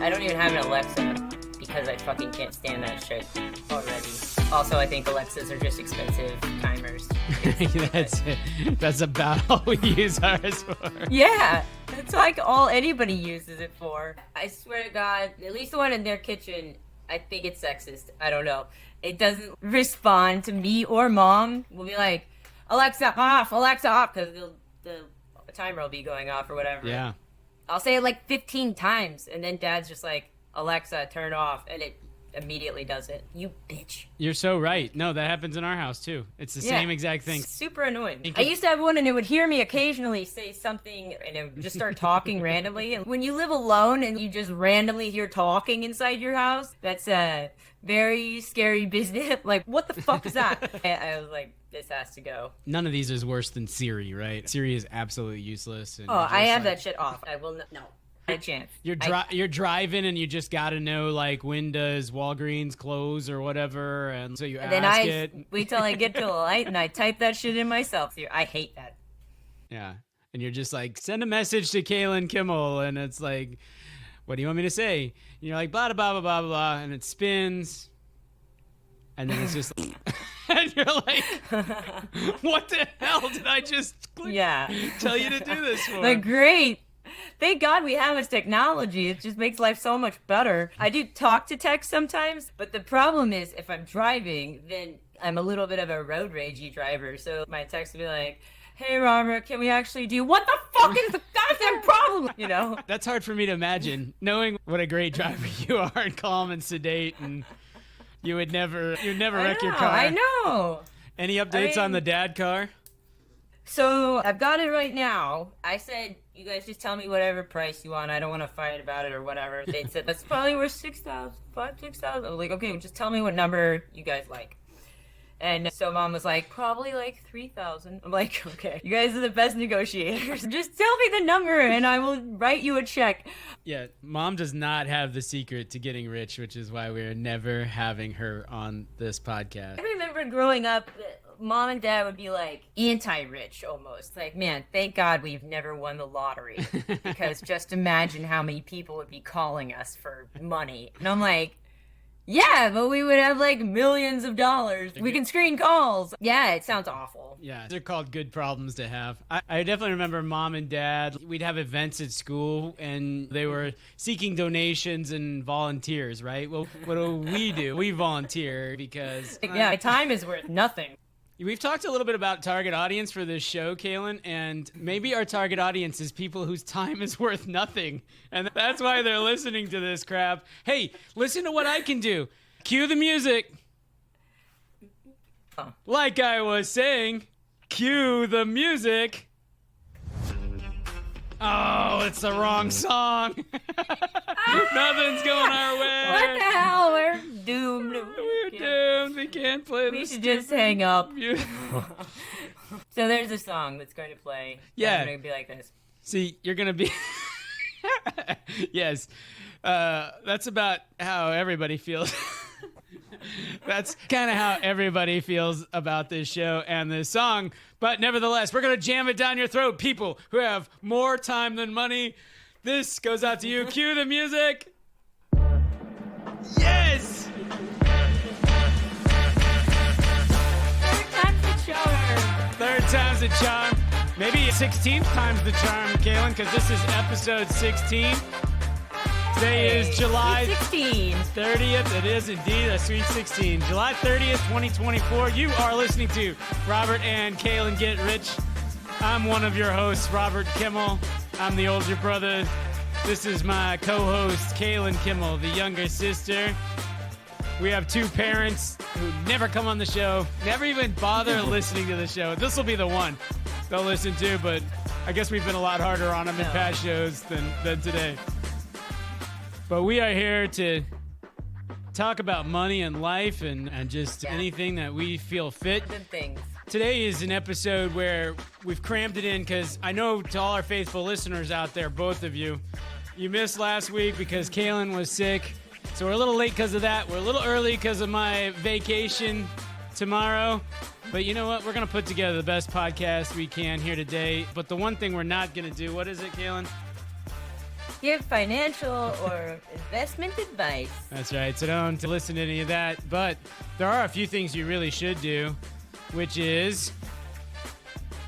I don't even have an Alexa because I fucking can't stand that shit already. Also, I think Alexas are just expensive timers. That's about all we use ours for. Yeah, that's like all anybody uses it for. I swear to God, at least the one in their kitchen, I think it's sexist. I don't know. It doesn't respond to me or mom. We'll be like, Alexa off, because the timer will be going off or whatever. Yeah. I'll say it like 15 times, and then Dad's just like, Alexa, turn off, and it immediately does it. You bitch. You're so right. No, that happens in our house too. It's the same exact thing. Super annoying. I used to have one, and it would hear me occasionally say something, and it would just start talking randomly. And when you live alone and you just randomly hear talking inside your house, that's a very scary business. Like, what the fuck is that? I was like, this has to go. None of these is worse than Siri, right? Siri is absolutely useless. And I have that shit off. I will not. No. A chance. You're driving and you just got to know, like, when does Walgreens close or whatever, and so you ask it. Then I wait till I get to the light and I type that shit in myself. I hate that. Yeah, and you're just like, send a message to Kalyn Kimmel, and it's like, what do you want me to say? And you're like, blah, blah, blah, blah, blah, and it spins, and then it's just and you're like, what the hell did I just tell you to do this for? Like, great. Thank God we have this technology. It just makes life so much better. I do talk to text sometimes, but the problem is if I'm driving, then I'm a little bit of a road ragey driver. So my text will be like, hey, Robert, can we actually do what the fuck is the goddamn problem? You know? That's hard for me to imagine, knowing what a great driver you are and calm and sedate, and you'd never wreck your car. I know. Any updates on the dad car? So I've got it right now. I said, you guys just tell me whatever price you want. I don't want to fight about it or whatever. They said, that's probably worth $6,000. I was like, okay, just tell me what number you guys like. And so Mom was like, probably like $3,000. I'm like, okay, you guys are the best negotiators. Just tell me the number and I will write you a check. Yeah, Mom does not have the secret to getting rich, which is why we're never having her on this podcast. I remember growing up, Mom and Dad would be like anti-rich almost. Like, man, thank God we've never won the lottery. Because just imagine how many people would be calling us for money. And I'm like, yeah, but we would have like millions of dollars. We can screen calls. Yeah, it sounds awful. Yeah, they're called good problems to have. I definitely remember Mom and Dad, we'd have events at school and they were seeking donations and volunteers, right? Well, what do? We volunteer because... Yeah, time is worth nothing. We've talked a little bit about target audience for this show, Kalyn, and maybe our target audience is people whose time is worth nothing. And that's why they're listening to this crap. Hey, listen to what I can do. Cue the music. Like I was saying, cue the music. Oh, it's the wrong song. Nothing's going our way. What the hell? We're doomed. We're doomed. We can't play this. We should just hang up. So there's a song that's going to play. Yeah. It's going to be like this. See, you're going to be... Yes. That's about how everybody feels. That's kind of how everybody feels about this show and this song. But nevertheless, we're going to jam it down your throat. People who have more time than money. This goes out to you. Cue the music. Yes! Third time's the charm. Maybe 16th time's the charm, Kalyn, because this is episode 16. Today is July 30th. It is indeed a sweet 16. July 30th, 2024. You are listening to Robert and Kalyn Get Rich. I'm one of your hosts, Robert Kimmel. I'm the older brother. This is my co-host, Kalyn Kimmel, the younger sister. We have two parents who never come on the show, never even bother listening to the show. This will be the one they'll listen to, but I guess we've been a lot harder on them in past shows than today. But we are here to talk about money and life and just anything that we feel fit. Good things. Today is an episode where we've crammed it in because I know to all our faithful listeners out there, both of you, you missed last week because Kalyn was sick. So we're a little late because of that. We're a little early because of my vacation tomorrow. But you know what? We're going to put together the best podcast we can here today. But the one thing we're not going to do, what is it, Kalyn? give financial or investment advice. That's right. So don't listen to any of that. But there are a few things you really should do, which is...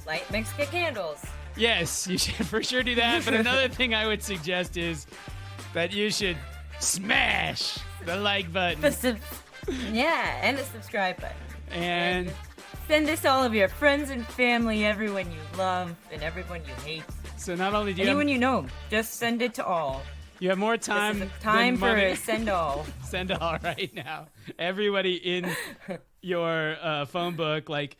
light Mexican candles. Yes, you should for sure do that. But another thing I would suggest is that you should smash the like button. Yeah, and the subscribe button. And send this to all of your friends and family, everyone you love and everyone you hate. So not only do you anyone you know, just send it to all. You have more time. This is time for a send all. Send all right now. Everybody in your phone book, like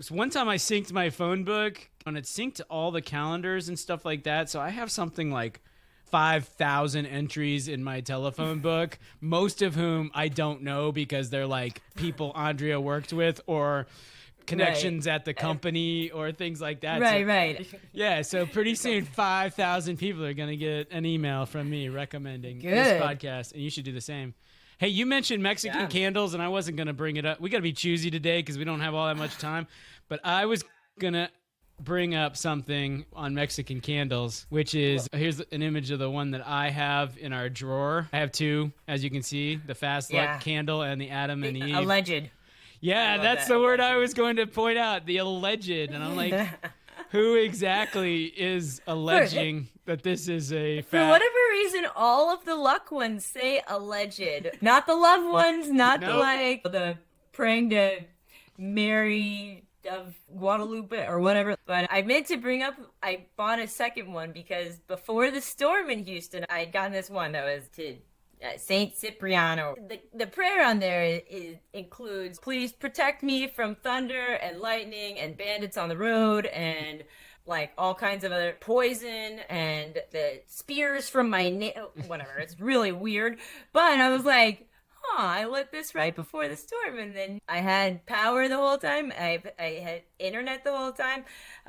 one time I synced my phone book and it synced all the calendars and stuff like that. So I have something like 5,000 entries in my telephone book, most of whom I don't know because they're like people Andrea worked with or connections at the company or things like that. Right. Yeah, so pretty soon 5,000 people are going to get an email from me recommending this podcast, and you should do the same. Hey, you mentioned Mexican candles, and I wasn't going to bring it up. We got to be choosy today because we don't have all that much time, but I was going to bring up something on Mexican candles, which is, here's an image of the one that I have in our drawer. I have two, as you can see, the Fast Luck candle and the Adam and Eve. Alleged. Yeah, that's the word I was going to point out, the alleged. And I'm like, who exactly is alleging that this is a fact? For whatever reason, all of the luck ones say alleged. Not the loved ones, not the praying to Mary of Guadalupe or whatever. But I meant to bring up, I bought a second one because before the storm in Houston, I had gotten this one that was to Saint Cipriano. The prayer on there includes, please protect me from thunder and lightning and bandits on the road and like all kinds of other poison and the spears from my whatever. It's really weird. But I was like, I lit this right before the storm, and then I had power the whole time. I had internet the whole time.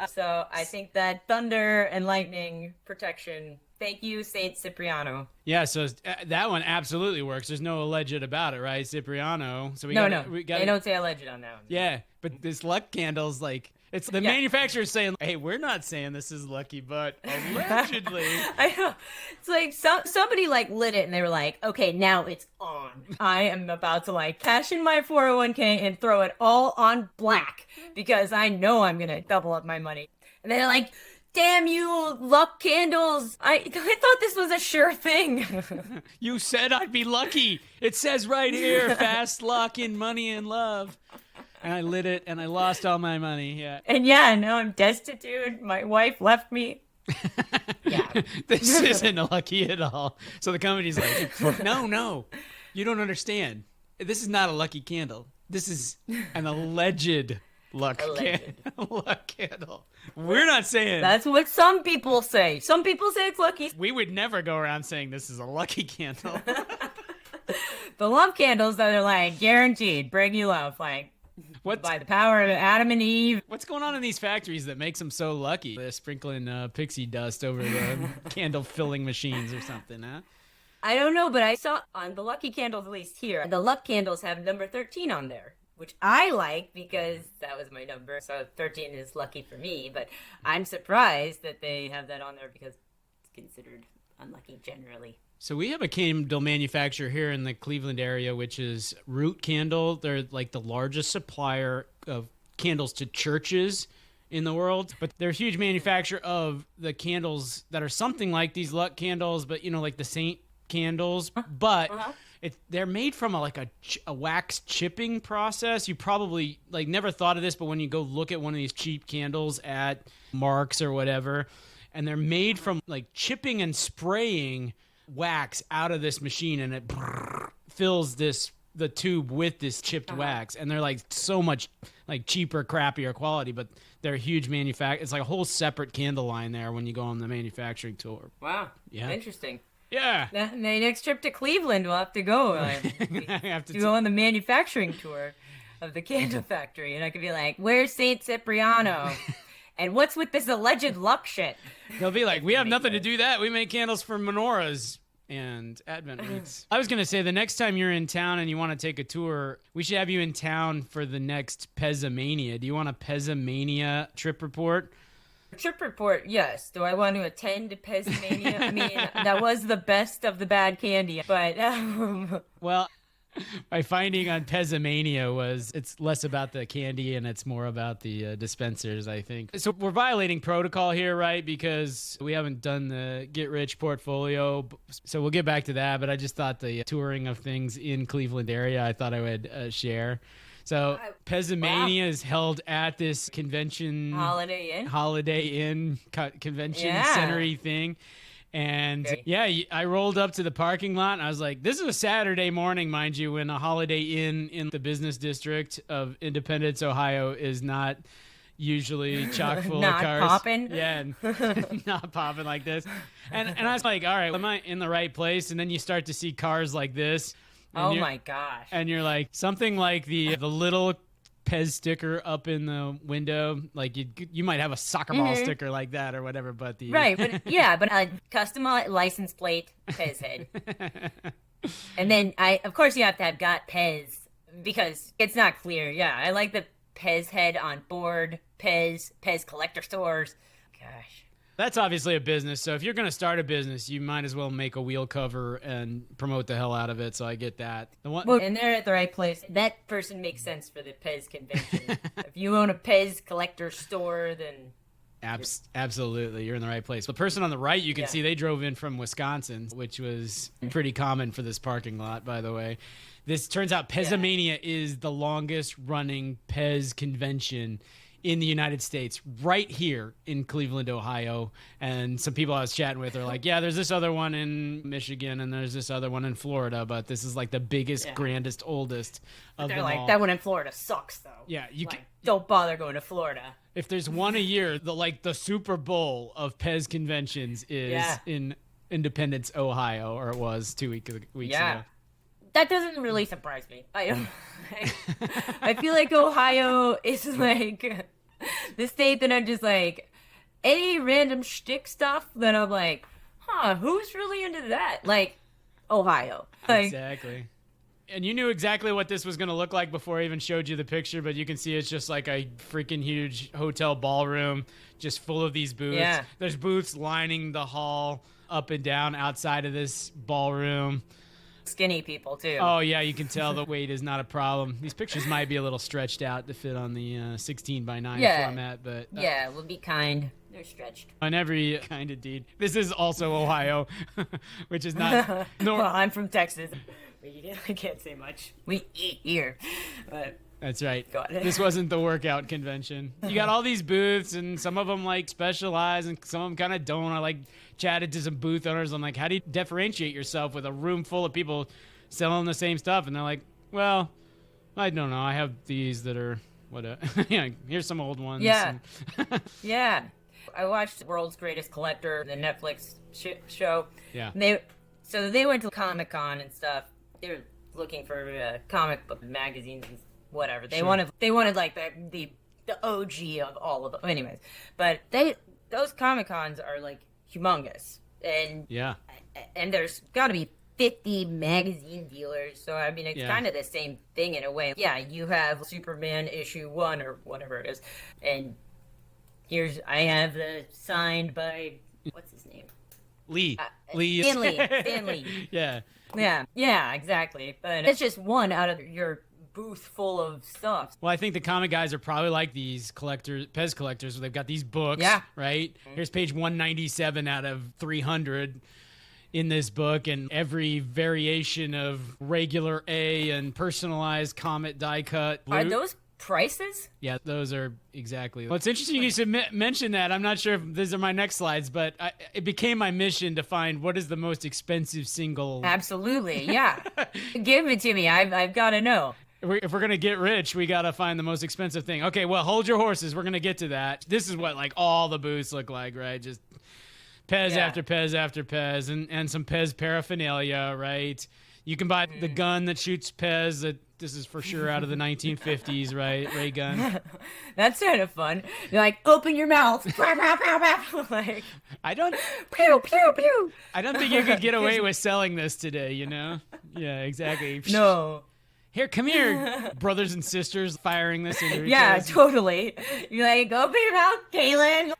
So I think that thunder and lightning protection. Thank you, Saint Cipriano. Yeah, so that one absolutely works. There's no alleged about it, right, Cipriano? So we they don't say alleged on that one. Yeah, but this luck candle's like, it's the manufacturer saying, hey, we're not saying this is lucky, but allegedly. I know. It's like somebody like lit it and they were like, okay, now it's on. I am about to like cash in my 401k and throw it all on black because I know I'm going to double up my money. And they're like, damn you, luck candles. I thought this was a sure thing. You said I'd be lucky. It says right here, fast luck in money and love. And I lit it, and I lost all my money. Yeah. And now I'm destitute. My wife left me. This isn't lucky at all. So the company's like, no, you don't understand. This is not a lucky candle. This is an alleged luck candle. We're not saying. That's what some people say. Some people say it's lucky. We would never go around saying this is a lucky candle. The love candles that are like guaranteed, bring you love, like. By the power of Adam and Eve. What's going on in these factories that makes them so lucky? They're sprinkling pixie dust over the candle filling machines or something, huh? I don't know, but I saw on the lucky candles, at least here, the luck candles have number 13 on there, which I like because that was my number. So 13 is lucky for me, but I'm surprised that they have that on there because it's considered unlucky generally. So we have a candle manufacturer here in the Cleveland area, which is Root Candle. They're like the largest supplier of candles to churches in the world. But they're a huge manufacturer of the candles that are something like these luck candles, but, like the saint candles. But they're made from a wax chipping process. You probably never thought of this, but when you go look at one of these cheap candles at Mark's or whatever, and they're made from chipping and spraying wax out of this machine, and it fills the tube with this chipped wax, and they're so much cheaper, crappier quality, but they're a huge manufacturer. It's like a whole separate candle line there when you go on the manufacturing tour. Wow. Yeah. Interesting. Yeah. The next trip to Cleveland, we'll have to go. Go on the manufacturing tour of the candle factory, and I could be like, "Where's Saint Cipriano?" And what's with this alleged luck shit? They'll be like, we have nothing to do that. We make candles for menorahs and Advent wreaths. I was going to say, the next time you're in town and you want to take a tour, we should have you in town for the next Pezzamania. Do you want a Pezzamania trip report? Trip report, yes. Do I want to attend Pezmania? I mean, that was the best of the bad candy, but Well, my finding on Pezmania was it's less about the candy and it's more about the dispensers, I think. So we're violating protocol here, right? Because we haven't done the Get Rich portfolio. So we'll get back to that. But I just thought the touring of things in Cleveland area, I thought I would share. So Pezmania is held at this convention. Holiday Inn convention center-y thing. And I rolled up to the parking lot and I was like, this is a Saturday morning, mind you, when a Holiday Inn in the business district of Independence, Ohio is not usually chock full of cars. Not popping? Yeah, not popping like this. And I was like, all right, am I in the right place? And then you start to see cars like this. Oh my gosh. And you're like, something like the little Pez sticker up in the window, like you might have a soccer ball sticker like that or whatever, but the but a custom license plate Pez head, and then of course you have to have got Pez because it's not clear. Yeah, I like the Pez head on board Pez collector stores. Gosh. That's obviously a business, so if you're going to start a business, you might as well make a wheel cover and promote the hell out of it, so I get that. And they're at the right place. That person makes sense for the Pez convention. If you own a Pez collector store, then... Absolutely, you're in the right place. The person on the right, you can see they drove in from Wisconsin, which was pretty common for this parking lot, by the way. This turns out Pezmania is the longest running Pez convention in the United States, right here in Cleveland, Ohio. And some people I was chatting with are like, yeah, there's this other one in Michigan and there's this other one in Florida, but this is like the biggest, grandest, oldest of them all. That one in Florida sucks, though. Yeah, don't bother going to Florida. If there's one a year, the Super Bowl of Pez conventions is in Independence, Ohio, or it was 2 weeks ago. That doesn't really surprise me. I feel like Ohio is like the state that I'm just like, any random shtick stuff that I'm like, who's really into that? Like, Ohio. Exactly. And you knew exactly what this was going to look like before I even showed you the picture, but you can see it's just like a freaking huge hotel ballroom just full of these booths. Yeah. There's booths lining the hall up and down outside of this ballroom. Skinny people too. Oh yeah, you can tell the weight is not a problem. These pictures might be a little stretched out to fit on the 16:9 format, but we'll be kind. They're stretched. On every kind of deed. This is also Ohio, which is not. Well, I'm from Texas. I can't say much. We eat here, but. That's right. This wasn't the workout convention. You got all these booths, and some of them like specialize, and some of them kind of don't. I like chatted to some booth owners. I'm like, how do you differentiate yourself with a room full of people selling the same stuff? And they're like, well, I don't know. I have these that are here's some old ones. Yeah, yeah. I watched World's Greatest Collector, the Netflix show. Yeah. They went to Comic-Con and stuff. They were looking for comic book magazines and whatever. They wanted like the OG of all of them. Anyways, but those Comic-Cons are like humongous. And there's got to be 50 magazine dealers. So I mean, it's kind of the same thing in a way. Yeah, you have Superman issue 1 or whatever it is. And I have the signed by what's his name? Stan Lee. Yeah, exactly. But it's just one out of your booth full of stuff. Well, I think the comic guys are probably like these Pez collectors. They've got these books, right? Here's page 197 out of 300 in this book, and every variation of regular A and personalized Comet die cut. Are those prices? Yeah, those are exactly. Well, it's interesting you should mention that. I'm not sure if these are my next slides, but it became my mission to find what is the most expensive single. Absolutely, yeah. Give it to me. I've got to know. If we're going to get rich, we got to find the most expensive thing. Okay, well, hold your horses. We're going to get to that. This is what like all the booths look like, right? Just Pez after Pez after Pez and some Pez paraphernalia, right? You can buy the gun that shoots Pez. This is for sure out of the 1950s, right? Ray gun. That's kind of fun. You're like, open your mouth. Like, I don't. Pew, pew, pew. I don't think you could get away with selling this today, you know? Yeah, exactly. No. Here, come here, brothers and sisters firing this into each other. Yeah, totally. You're like, open your mouth, Kalyn.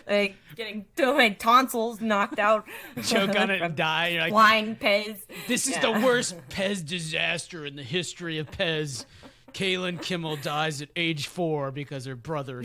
like getting my tonsils knocked out. Choke on it and die. You're like, flying Pez. this is the worst Pez disaster in the history of Pez. Kalyn Kimmel dies at age 4 because her brother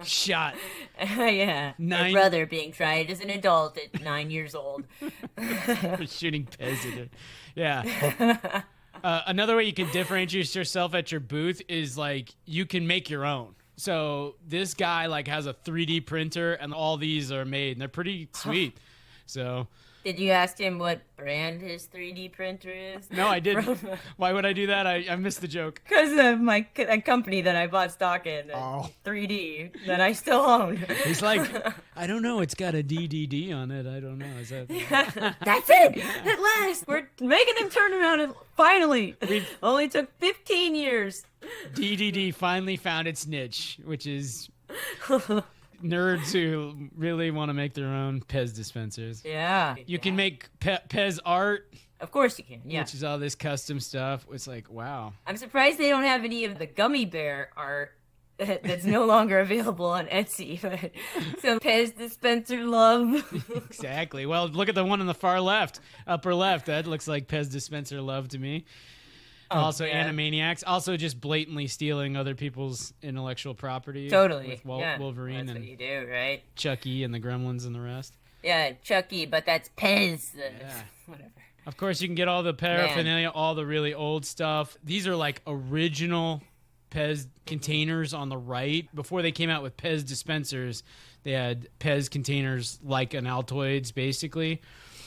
shot. Yeah, her brother being tried as an adult at 9 years old. For shooting Pez at her. Yeah. Another way you can differentiate yourself at your booth is like you can make your own. So this guy like has a 3D printer and all these are made and they're pretty sweet. So did you ask him what brand his 3D printer is? No, I didn't. Why would I do that? I missed the joke. Because of a company that I bought stock in, 3D, that I still own. He's like, I don't know. It's got a DDD on it. I don't know. Is that? That's it. At last, we're making him turn around. And finally, only took 15 years. DDD finally found its niche, which is nerds who really want to make their own Pez dispensers. Yeah. You can make Pez art. Of course you can, yeah. Which is all this custom stuff. It's like, wow. I'm surprised they don't have any of the gummy bear art that's no longer available on Etsy. So Pez dispenser love. Exactly. Well, look at the one on the far left, upper left. That looks like Pez dispenser love to me. Also, Animaniacs. Also, just blatantly stealing other people's intellectual property. Totally. With Wolverine that's and what you do, right? Chucky and the Gremlins and the rest. Yeah, Chucky, but that's Pez. Whatever. Of course, you can get all the paraphernalia, all the really old stuff. These are like original Pez containers on the right. Before they came out with Pez dispensers, they had Pez containers like an Altoids, basically.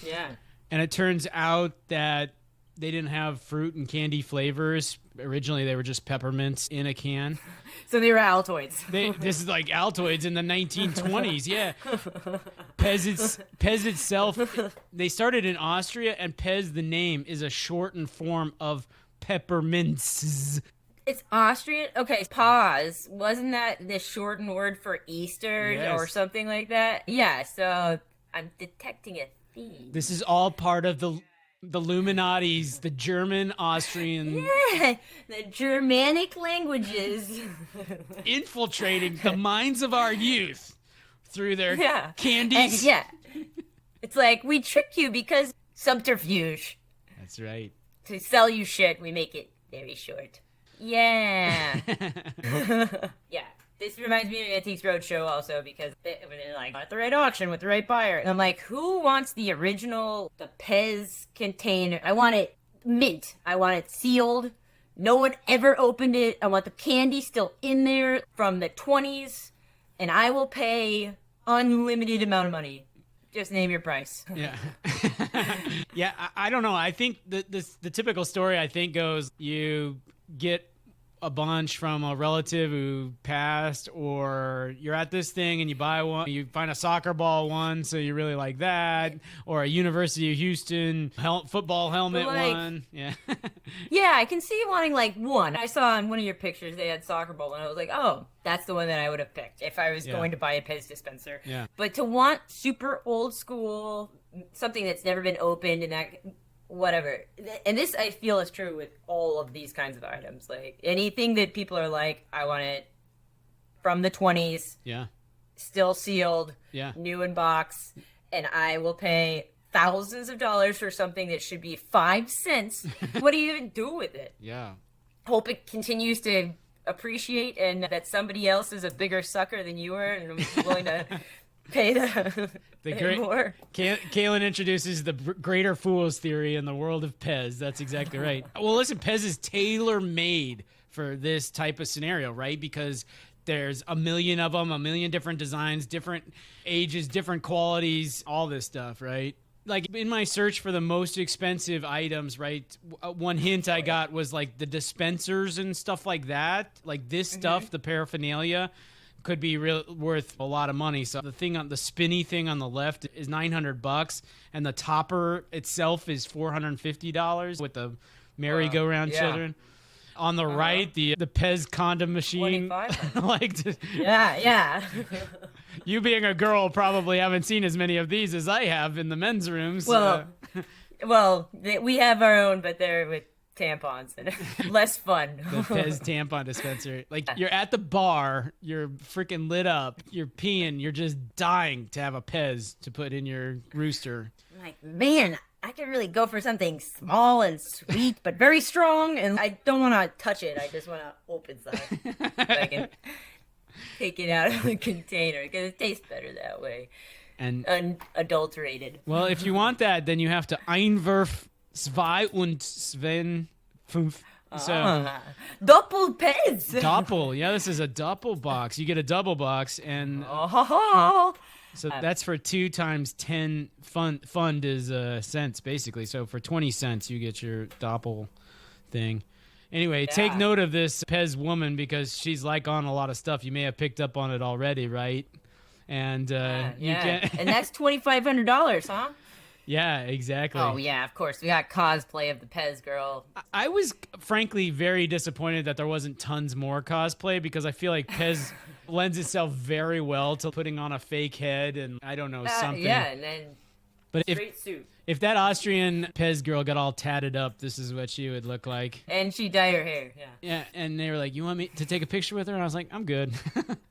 Yeah. And it turns out that they didn't have fruit and candy flavors. Originally, they were just peppermints in a can. So they were Altoids. This is like Altoids in the 1920s, yeah. Pez itself, they started in Austria, and Pez, the name, is a shortened form of peppermints. It's Austrian? Okay, pause. Wasn't that the shortened word for Easter or something like that? Yeah, so I'm detecting a theme. This is all part of the Illuminati's, the German, Austrian... Yeah, the Germanic languages. Infiltrating the minds of our youth through their candies. And it's like, we trick you because subterfuge. That's right. To sell you shit, we make it very short. Yeah. Yeah. This reminds me of Antiques Roadshow also because they're like, at the right auction with the right buyer. And I'm like, who wants the original, the Pez container? I want it mint. I want it sealed. No one ever opened it. I want the candy still in there from the 20s. And I will pay unlimited amount of money. Just name your price. Yeah. Yeah, I don't know. I think the typical story, I think, goes you get a bunch from a relative who passed, or you're at this thing and you buy one, you find a soccer ball one, so you really like that, or a University of Houston football helmet one. Yeah. Yeah, I can see you wanting like one. I saw in one of your pictures they had soccer ball, and I was like, oh, that's the one that I would have picked if I was going to buy a Pez dispenser. Yeah. But to want super old school, something that's never been opened and that... whatever. And this I feel is true with all of these kinds of items. Like anything that people are like, I want it from the 20s. Yeah. Still sealed. Yeah. New in box. And I will pay thousands of dollars for something that should be 5 cents. What do you even do with it? Yeah. Hope it continues to appreciate and that somebody else is a bigger sucker than you are and I'm willing to pay more. Kalyn introduces the greater fools theory in the world of Pez. That's exactly right. Well, listen, Pez is tailor-made for this type of scenario, right? Because there's a million of them, a million different designs, different ages, different qualities, all this stuff, right? Like in my search for the most expensive items, right? One hint I got was like the dispensers and stuff like that. Like this stuff, the paraphernalia, could be worth a lot of money. So the spinny thing on the left is $900, and the topper itself is $450 with the merry-go-round children. On the right, the Pez condom machine. 25. Yeah. You being a girl probably haven't seen as many of these as I have in the men's rooms. Well, we have our own, but they're with tampons and less fun. The Pez tampon dispenser. Like, you're at the bar, you're freaking lit up, you're peeing, you're just dying to have a Pez to put in your rooster. I'm like, man, I could really go for something small and sweet, but very strong, and I don't want to touch it. I just want to open some so I can take it out of the container, because it tastes better that way. And unadulterated. Well, if you want that, then you have to Einwurf 2 und Sven 5. So Doppel Pez. Doppel. Yeah, this is a double box. You get a double box, and so that's for 2 times 10. Fund is cents, basically. So for 20 cents, you get your Doppel thing. Anyway, take note of this Pez woman, because she's like on a lot of stuff. You may have picked up on it already, right? And you can and that's $2,500, huh? Yeah, exactly. Oh yeah, of course. We got cosplay of the Pez girl. I was frankly very disappointed that there wasn't tons more cosplay, because I feel like Pez lends itself very well to putting on a fake head and I don't know, something. Yeah, and then straight suit. If that Austrian Pez girl got all tatted up, this is what she would look like. And she dyed her hair, Yeah, and they were like, you want me to take a picture with her? And I was like, I'm good.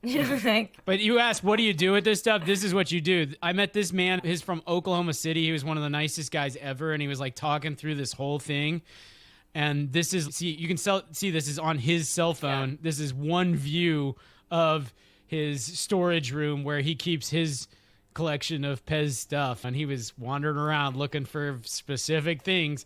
You think? But you asked, what do you do with this stuff? This is what you do. I met this man. He's from Oklahoma City. He was one of the nicest guys ever, and he was like talking through this whole thing. And this is, you can see this is on his cell phone. Yeah. This is one view of his storage room where he keeps his collection of Pez stuff, and he was wandering around looking for specific things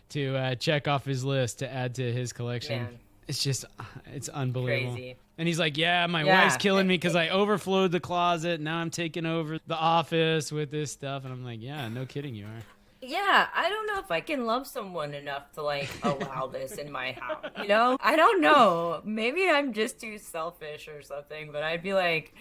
to check off his list to add to his collection. Man. It's unbelievable. Crazy. And he's like, my wife's killing me because I overflowed the closet. Now I'm taking over the office with this stuff. And I'm like, yeah, no kidding, you are. Yeah, I don't know if I can love someone enough to, like, allow this in my house, you know? I don't know. Maybe I'm just too selfish or something, but I'd be like,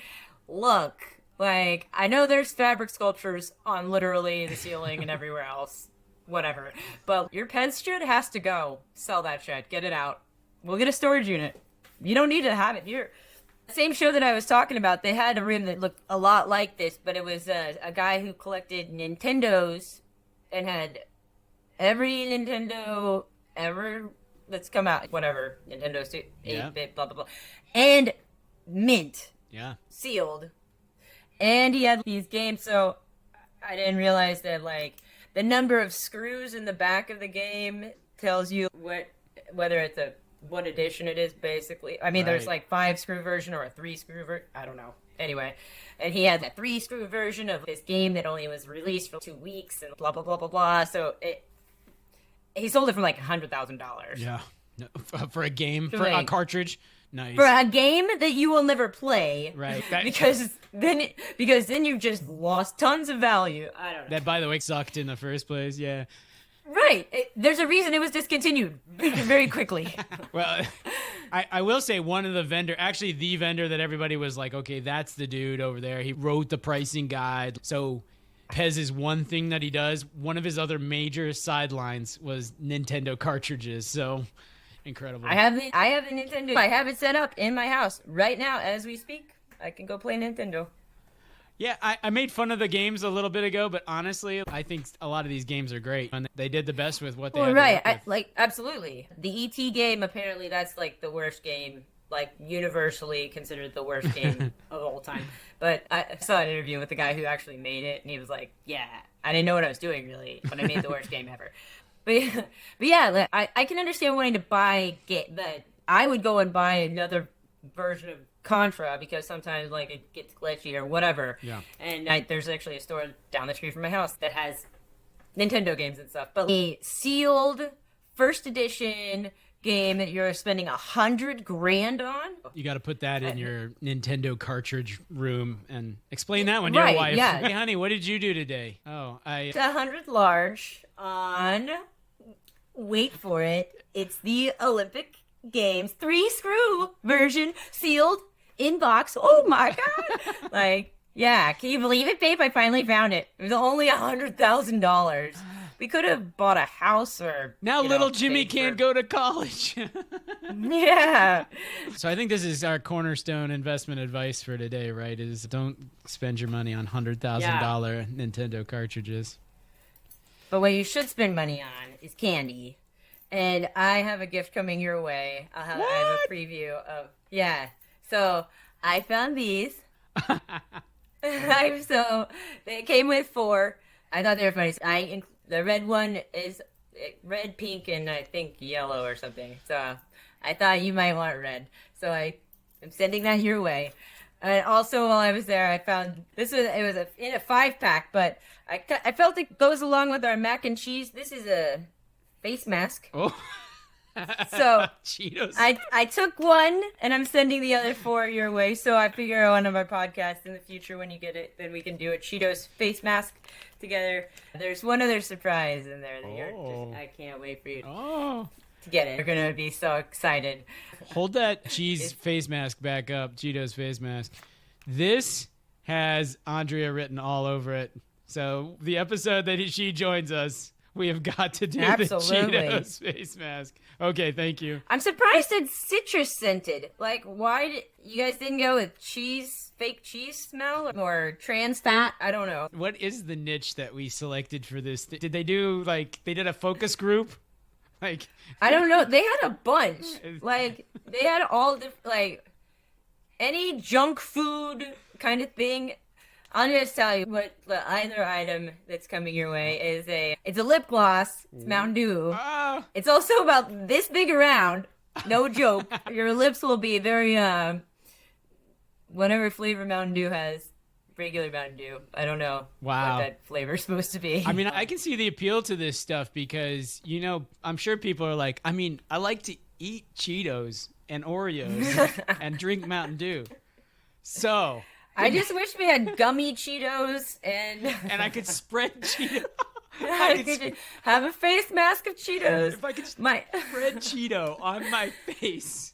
look, like, I know there's fabric sculptures on literally the ceiling and everywhere else, whatever, but your Pez shit has to go. Sell that shit. Get it out. We'll get a storage unit. You don't need to have it here. Same show that I was talking about, they had a room that looked a lot like this, but it was a guy who collected Nintendos and had every Nintendo ever that's come out, whatever, Nintendo 8-bit, blah, blah, blah, and mint. Yeah. Sealed. And he had these games, so I didn't realize that, like, the number of screws in the back of the game tells you whether it's what edition it is, basically. I mean, There's like 5-screw version or a 3-screw version. I don't know. Anyway, and he had that 3-screw version of this game that only was released for 2 weeks and blah, blah, blah, blah, blah. So he sold it for like $100,000. Yeah. No, for a game, for a cartridge. Nice. For a game that you will never play. Right. Because then you've just lost tons of value. I don't know. That, by the way, sucked in the first place. Yeah. Right. There's a reason it was discontinued very quickly. Well, I will say one of the the vendor that everybody was like, okay, that's the dude over there. He wrote the pricing guide. So Pez is one thing that he does. One of his other major sidelines was Nintendo cartridges. So incredible. I have the Nintendo. I have it set up in my house right now as we speak. I can go play Nintendo. Yeah, I made fun of the games a little bit ago, but honestly, I think a lot of these games are great. And they did the best with what they had to work with. Absolutely. The E.T. game, apparently that's like the worst game, like universally considered the worst game of all time. But I saw an interview with the guy who actually made it, and he was like, yeah, I didn't know what I was doing, really, but I made the worst game ever. But yeah, I can understand wanting to buy but I would go and buy another version of Contra because sometimes like it gets glitchy or whatever. Yeah. And there's actually a store down the street from my house that has Nintendo games and stuff. But a sealed first edition game that you're spending $100,000 on. You got to put that in your Nintendo cartridge room and explain that one to your wife. Yeah. Hey, honey, what did you do today? Oh, It's 100 large on. Wait for it. It's the Olympic Games 3-screw version, sealed in box. Oh my god! Like, yeah, can you believe it, babe? I finally found it. It was only $100,000. We could have bought a house or now little Jimmy can't go to college. Yeah. So I think this is our cornerstone investment advice for today, right? Is don't spend your money on $100,000 Nintendo cartridges. But what you should spend money on is candy. And I have a gift coming your way. I have a preview of, yeah. So I found these. So they came with 4. I thought they were funny. The red one is red, pink, and I think yellow or something. So I thought you might want red. So I'm sending that your way. And also while I was there, I found it was in a 5-pack, but I felt it goes along with our mac and cheese. This is a face mask. Oh. So Cheetos. I took one and I'm sending the other 4 your way. So I figure on one of our podcasts in the future when you get it, then we can do a Cheetos face mask together. There's one other surprise in there that I can't wait for you to get it. You're gonna be so excited. Hold that cheese face mask back up, Cheetos face mask. This has Andrea written all over it. So the episode that she joins us, we have got to do the Cheetos face mask. Okay, thank you. I'm surprised it's citrus scented. Like, why you guys didn't go with fake cheese smell or trans fat? I don't know. What is the niche that we selected for this? Did they do they did a focus group? Like, I don't know. They had a bunch. Like, they had all any junk food kind of thing. I'll just tell you what the other item that's coming your way is. It's a lip gloss. It's Mountain Dew. It's also about this big around. No joke. Your lips will be very, whatever flavor Mountain Dew has. Regular Mountain Dew. I don't know what that flavor's supposed to be. I mean, I can see the appeal to this stuff because, I'm sure people are like, I like to eat Cheetos and Oreos and drink Mountain Dew. So... I just wish we had gummy Cheetos and I could spread Cheetos. I could just have a face mask of Cheetos. If I could spread Cheeto on my face.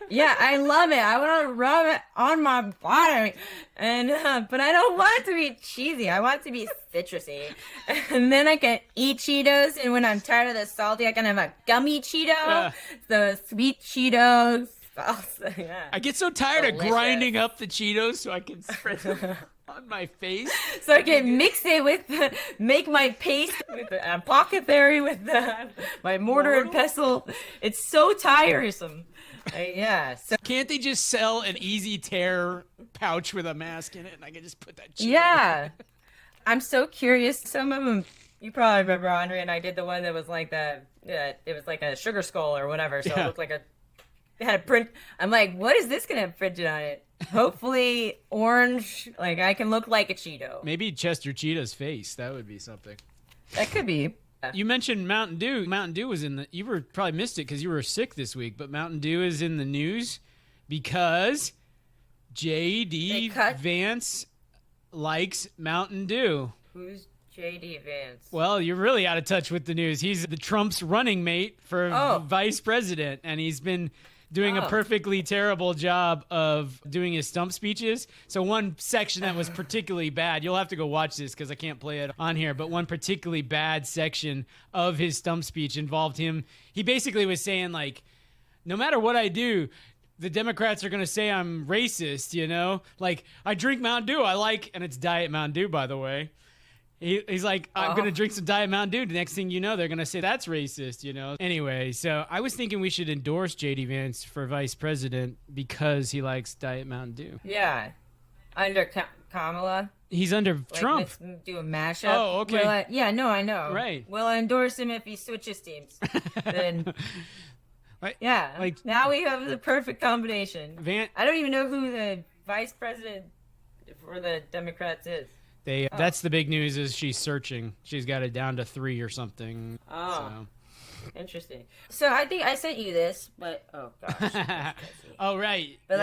Yeah, I love it. I want to rub it on my body, but I don't want it to be cheesy. I want it to be citrusy, and then I can eat Cheetos. And when I'm tired of the salty, I can have a gummy Cheeto, the sweet Cheetos. Yeah. I get so tired of grinding up the Cheetos so I can spread them on my face. So I can mix it make my paste with apothecary with my mortar and pestle. It's so tiresome. Yeah. So can't they just sell an easy tear pouch with a mask in it and I can just put that Cheeto in? I'm so curious. Some of them, you probably remember, Andre and I did the one that was like it was like a sugar skull or whatever. So it looked like it had a print. I'm like, what is this gonna have printed on it? Hopefully orange. Like I can look like a Cheeto. Maybe Chester Cheetah's face. That would be something. That could be. You mentioned Mountain Dew. Mountain Dew was you were probably missed it because you were sick this week. But Mountain Dew is in the news because J.D. Vance likes Mountain Dew. Who's J.D. Vance? Well, you're really out of touch with the news. He's the Trump's running mate for vice president, and he's been doing a perfectly terrible job of doing his stump speeches. So one section that was particularly bad, you'll have to go watch this because I can't play it on here, but one particularly bad section of his stump speech involved him. He basically was saying, no matter what I do, the Democrats are going to say I'm racist, Like, I drink Mountain Dew, and it's Diet Mountain Dew, by the way. He's like, I'm going to drink some Diet Mountain Dew. The next thing you know, they're going to say that's racist, Anyway, so I was thinking we should endorse J.D. Vance for vice president because he likes Diet Mountain Dew. Yeah. Under Kamala. He's under Trump. Let's do a mashup. Oh, okay. I know. Right. We'll endorse him if he switches teams. Then... now we have the perfect combination. I don't even know who the vice president for the Democrats is. That's the big news is she's searching. She's got it down to 3 or something. Oh, interesting. So I think I sent you this, but oh gosh. Oh right. But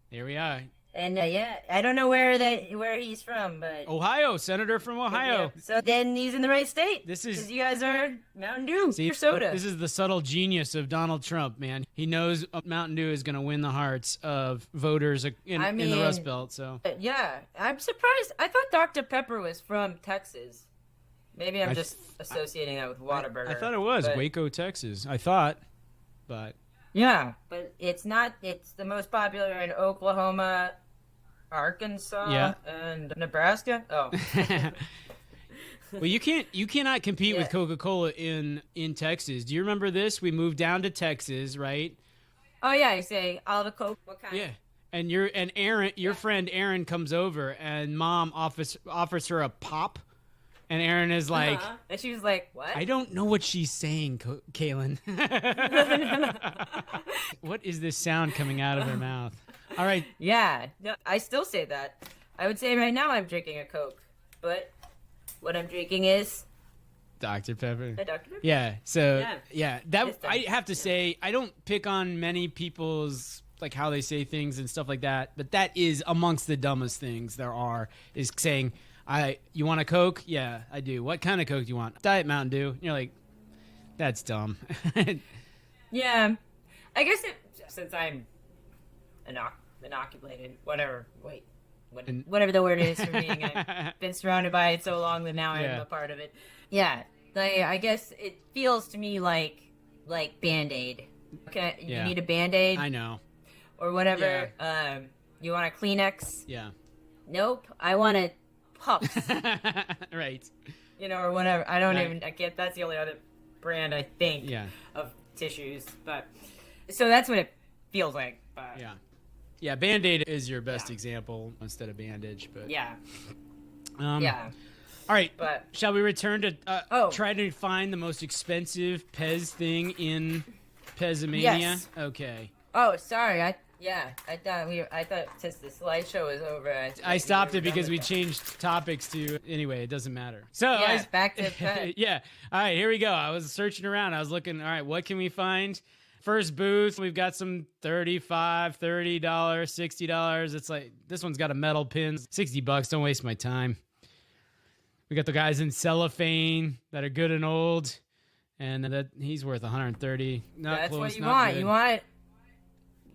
here we are. And I don't know where he's from, but Ohio, senator from Ohio. Yeah. So then he's in the right state. This is because you guys are Mountain Dew, your soda. This is the subtle genius of Donald Trump, man. He knows Mountain Dew is going to win the hearts of voters in the Rust Belt. So yeah, I'm surprised. I thought Dr. Pepper was from Texas. Maybe I'm just associating that with Whataburger. I thought it was Waco, Texas. I thought, but yeah, but it's not. It's the most popular in Oklahoma, Arkansas, and Nebraska. Oh. Well, you cannot compete with Yeah. Coca-Cola in Texas. Do you remember this? We moved down to Texas, right? Oh yeah, you say I'll have a Coke. What kind? Yeah. And your friend Aaron comes over, and Mom offers her a pop, and Aaron is like, And she was like, "What?" I don't know what she's saying, Kalyn. What is this sound coming out of her mouth? All right. Yeah, no, I still say that. I would say right now I'm drinking a Coke, but what I'm drinking is Dr. Pepper. a Dr. Pepper. Yeah. So Yeah. that It's I have to say, I don't pick on many people's like how they say things and stuff like that, but that is amongst the dumbest things there are. Is saying, you want a Coke? Yeah, I do. What kind of Coke do you want? Diet Mountain Dew. And you're like, that's dumb. Yeah, I guess since I'm inoculated, whatever. Whatever the word is for being, I've been surrounded by it so long that now I'm a part of it. Yeah, I guess it feels to me like Band-Aid. Okay, you need a Band-Aid. I know. Or whatever. Yeah. You want a Kleenex? Yeah. Nope. I want a Puffs. Right. Or whatever. I get that's the only other brand I think of tissues. But so that's what it feels like. But yeah. Band-Aid is your best example instead of bandage, but yeah. All right. But shall we return to try to find the most expensive Pez thing in Pezomania? Yes. Okay. Oh, sorry. I thought since the slideshow was over, I stopped it because we changed topics to anyway. It doesn't matter. So back to Pez. Yeah. All right, here we go. I was searching around. I was looking. All right, what can we find? First booth, we've got some $35, $30, $60. It's like this one's got a metal pin. $60. Don't waste my time. We got the guys in cellophane that are good and old, and that he's worth $130. That's close. what you not want. good. You want it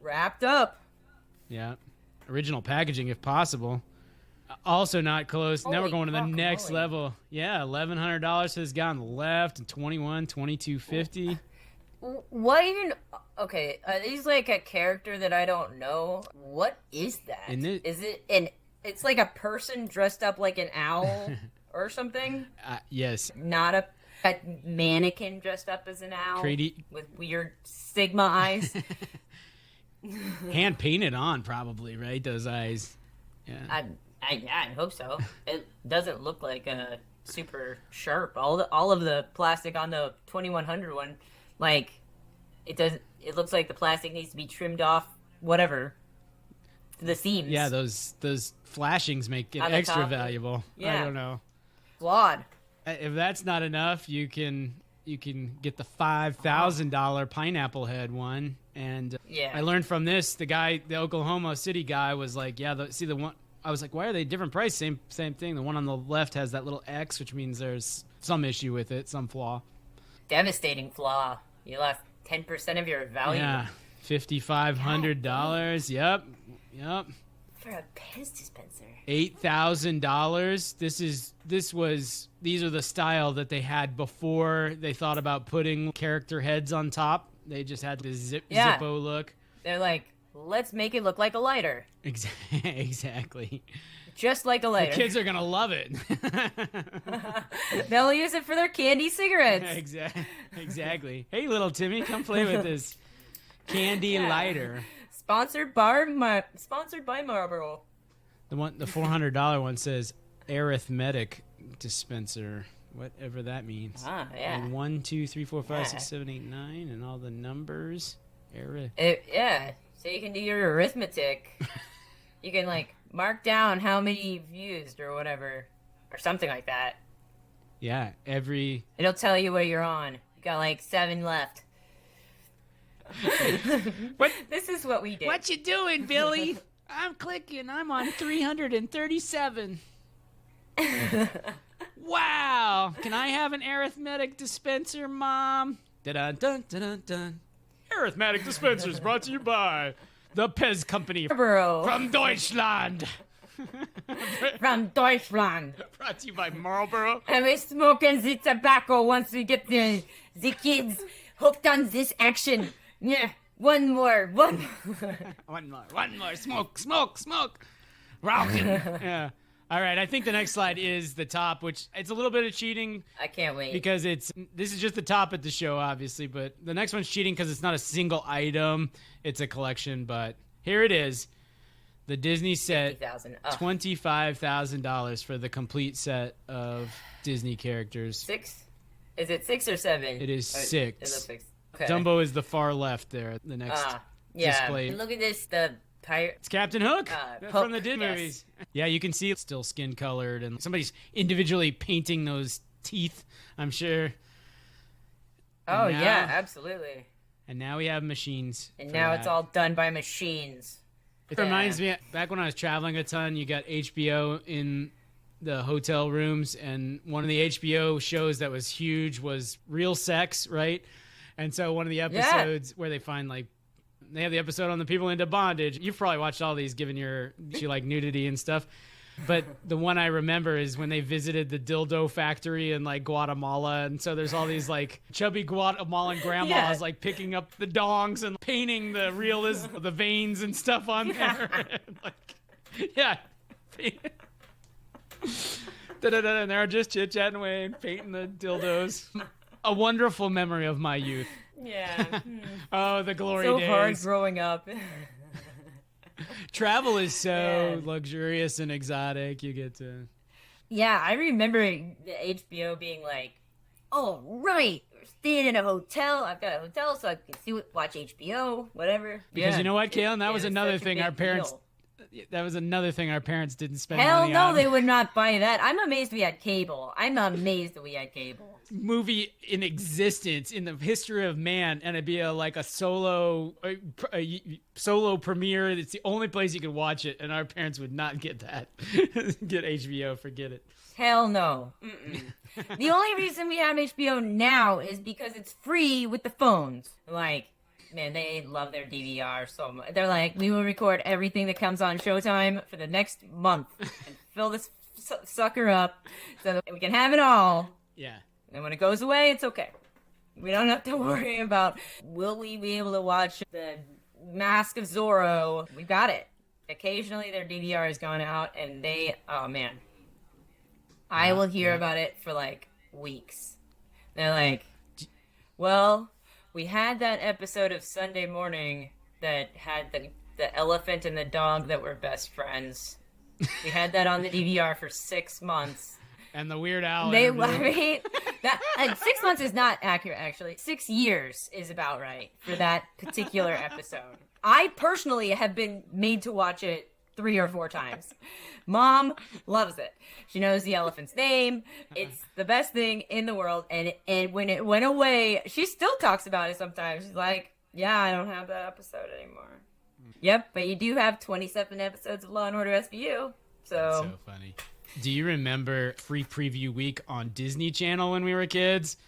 wrapped up. Yeah. Original packaging if possible. Also not close. Now we're going to the next level. Yeah, $1,100 for this guy on the left and $22.50. What even? Okay, are these like a character that I don't know? What is that? Is it it's like a person dressed up like an owl or something? Yes. Not a mannequin dressed up as an owl with weird Sigma eyes. Hand painted on, probably, right? Those eyes. Yeah. I hope so. It doesn't look like a super sharp. All of the plastic on the 2100 one, like it doesn't. It looks like the plastic needs to be trimmed off. Whatever. The seams. Yeah, those flashings make it extra valuable. Yeah. I don't know. Flawed. If that's not enough, you can get the $5,000 pineapple head one. And I learned from this, the Oklahoma City guy was like, the one. I was like, why are they different price? Same thing. The one on the left has that little X, which means there's some issue with it, some flaw. Devastating flaw. You lost 10% of your value. Yeah, $5,500. Yep. For a Pez dispenser. $8,000. These are the style that they had before they thought about putting character heads on top. They just had the Zippo look. They're like, let's make it look like a lighter. Exactly. Just like a lighter. The kids are going to love it. They'll use it for their candy cigarettes. Exactly. Hey, little Timmy, come play with this candy lighter. Sponsored by Marlboro. The $400 one says arithmetic dispenser, whatever that means. Yeah. And 1, 2, 3, 4, 5, 6, 7, 8, 9, and all the numbers. So you can do your arithmetic. You can like mark down how many you've used or whatever, or something like that. Yeah, it'll tell you what you're on. You got like 7 left. This is what we did. What you doing, Billy? I'm clicking. I'm on 337. Wow. Can I have an arithmetic dispenser, Mom? Dun dun dun dun. Arithmetic dispensers brought to you by the Pez Company from Deutschland. From Deutschland. Brought to you by Marlboro. And we're smoking the tobacco once we get the kids hooked on this action. Yeah, one more. Smoke. Rocking. Yeah. All right, I think the next slide is the top, which it's a little bit of cheating. I can't wait. Because this is just the top at the show, obviously, but the next one's cheating because it's not a single item. It's a collection, but here it is. The Disney set, $25,000 for the complete set of Disney characters. 6? Is it 6 or 7? It is 6. It is 6. Okay. Dumbo is the far left there, the next display. And look at this, the pirate. It's Captain Hook from the Disney yes. movies. Yeah, you can see it's still skin colored, and somebody's individually painting those teeth, I'm sure. Oh, yeah, absolutely. And now we have machines. And now it's all done by machines. It reminds me, back when I was traveling a ton, you got HBO in the hotel rooms, and one of the HBO shows that was huge was Real Sex, right? And so one of the episodes where they find, like, they have the episode on the people into bondage. You've probably watched all these given you like nudity and stuff. But the one I remember is when they visited the dildo factory in like Guatemala. And so there's all these like chubby Guatemalan grandmas like picking up the dongs and painting the realism of the veins and stuff on there. And they're just chit-chatting away and painting the dildos. A wonderful memory of my youth. Yeah. Oh, the glory days. So hard growing up. Travel is so luxurious and exotic. You get to... Yeah, I remember the HBO being like, oh, right, we're staying in a hotel. I've got a hotel so I can watch HBO, whatever. Because you know what, Kalyn? That was another thing our parents... Deal. That was another thing our parents didn't spend money on. Hell no, they would not buy that. I'm amazed we had cable. I'm amazed that we had cable. Movie in existence in the history of man, and it'd be a solo premiere. It's the only place you could watch it, and our parents would not get that. Get HBO, forget it. Hell no. The only reason we have HBO now is because it's free with the phones. Like, man, they love their DVR so much. They're like, we will record everything that comes on Showtime for the next month and fill this sucker up so that we can have it all. Yeah. And when it goes away, it's okay. We don't have to worry about, will we be able to watch the Mask of Zorro? We got it. Occasionally their DVR is going out and oh man. I will hear about it for like weeks. They're like, well, we had that episode of Sunday Morning that had the elephant and the dog that were best friends. We had that on the DVR for 6 months. And the Weird Al. 6 months is not accurate, actually. 6 years is about right for that particular episode. I personally have been made to watch it 3 or 4 times. Mom loves it. She knows the elephant's name. It's the best thing in the world. And when it went away, she still talks about it sometimes. She's like, yeah, I don't have that episode anymore. Yep, but you do have 27 episodes of Law & Order SVU. So funny. Do you remember Free Preview Week on Disney Channel when we were kids?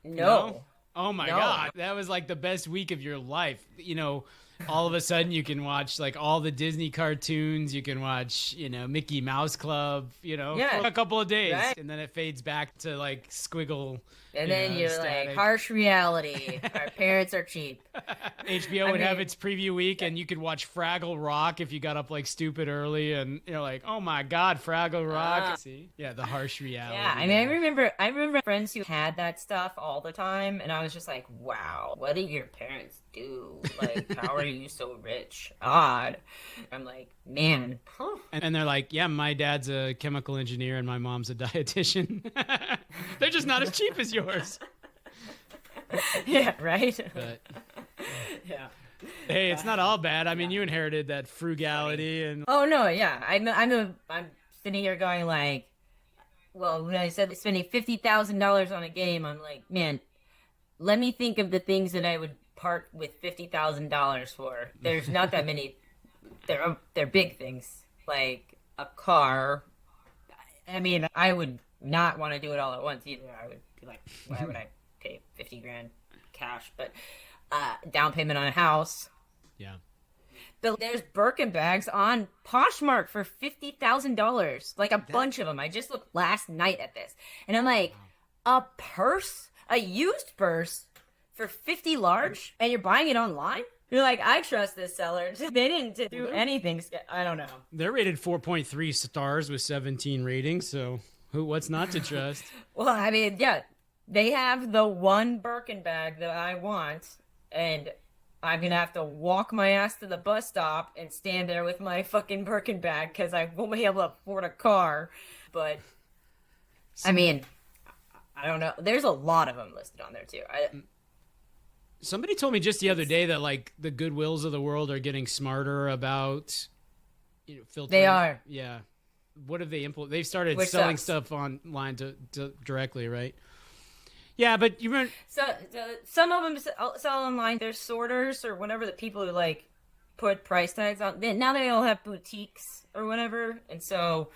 No. Oh my God. That was like the best week of your life. You know, all of a sudden you can watch like all the Disney cartoons. You can watch, Mickey Mouse Club, for a couple of days. Right. And then it fades back to like squiggle. And then you're static. Like, harsh reality. Our parents are cheap. HBO would have its preview week, and you could watch Fraggle Rock if you got up like stupid early, and you're like, oh my God, Fraggle Rock. See? Yeah, the harsh reality. Yeah, I mean, I remember friends who had that stuff all the time, and I was just like, wow, what did your parents do? Like, how are you so rich? Odd. I'm like, man. And they're like, yeah, my dad's a chemical engineer and my mom's a dietitian. They're just not as cheap as yours. Yeah, right? But, yeah. Hey, it's not all bad. I mean, you inherited that frugality and... Oh, no, yeah. I'm sitting here going like, well, when I said spending $50,000 on a game, I'm like, man, let me think of the things that I would part with $50,000 for. There's not that many. They're big things, like a car. I mean, I would not want to do it all at once either. I would be like, why would I pay $50,000 cash? But down payment on a house. Yeah. But there's Birkin bags on Poshmark for $50,000, like a bunch of them. I just looked last night at this, and I'm like, a used purse for $50 large, and you're buying it online? You're like, I trust this seller. They didn't do anything. I don't know. They're rated 4.3 stars with 17 ratings, so what's not to trust? Well, I mean, yeah, they have the one Birkin bag that I want, and I'm gonna have to walk my ass to the bus stop and stand there with my fucking Birkin bag because I won't be able to afford a car. But I mean, I don't know. There's a lot of them listed on there too. Somebody told me just the other day that like the Goodwills of the world are getting smarter about, filtering. They are. Yeah. What have they implemented? They've started Which selling sucks. stuff online to directly, right? Yeah, but you remember. So some of them sell online. There's sorters or whatever the people who like put price tags on. Now they all have boutiques or whatever, and so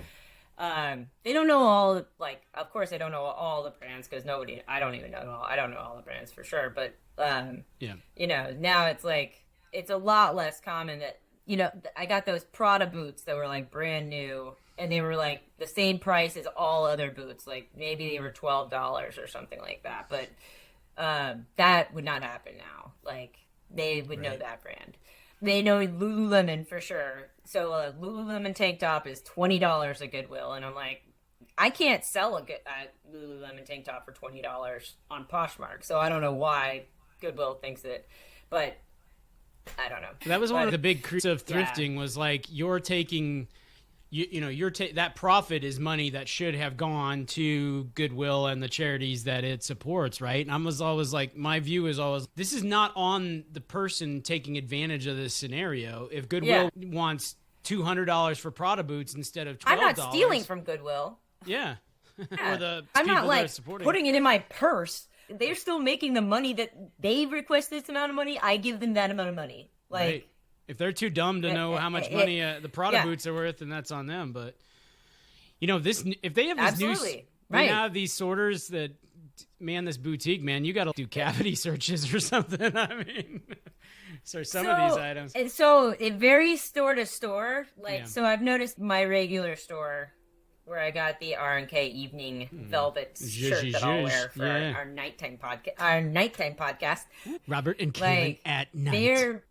they don't know all. Like, of course, they don't know all the brands because nobody. I don't even know all. I don't know all the brands for sure, but Yeah. Now it's like it's a lot less common that I got those Prada boots that were like brand new. And they were like the same price as all other boots. Like maybe they were $12 or something like that. But that would not happen now. Like they would know that brand. They know Lululemon for sure. So a Lululemon tank top is $20 at Goodwill. And I'm like, I can't sell a Lululemon tank top for $20 on Poshmark. So I don't know why Goodwill thinks it. But I don't know. That was one of the big creeps of thrifting was like you're taking... that profit is money that should have gone to Goodwill and the charities that it supports, right? And I was always like, my view is always, this is not on the person taking advantage of this scenario. If Goodwill wants $200 for Prada boots instead of $12, I'm not stealing from Goodwill. Yeah, or the I'm people not that are like supporting. putting it in my purse. They're still making the money that they request this amount of money. I give them that amount of money. Like. Right. If they're too dumb to know how much money the Prada boots are worth, then that's on them. But if they have this Absolutely. they have these sorters that man this boutique, man, you got to do cavity searches or something. I mean, so some of these items. And so it varies store to store. So I've noticed my regular store where I got the R&K evening velvet shirt that I'll wear for our nighttime podcast. Robert and Kalyn at night. They're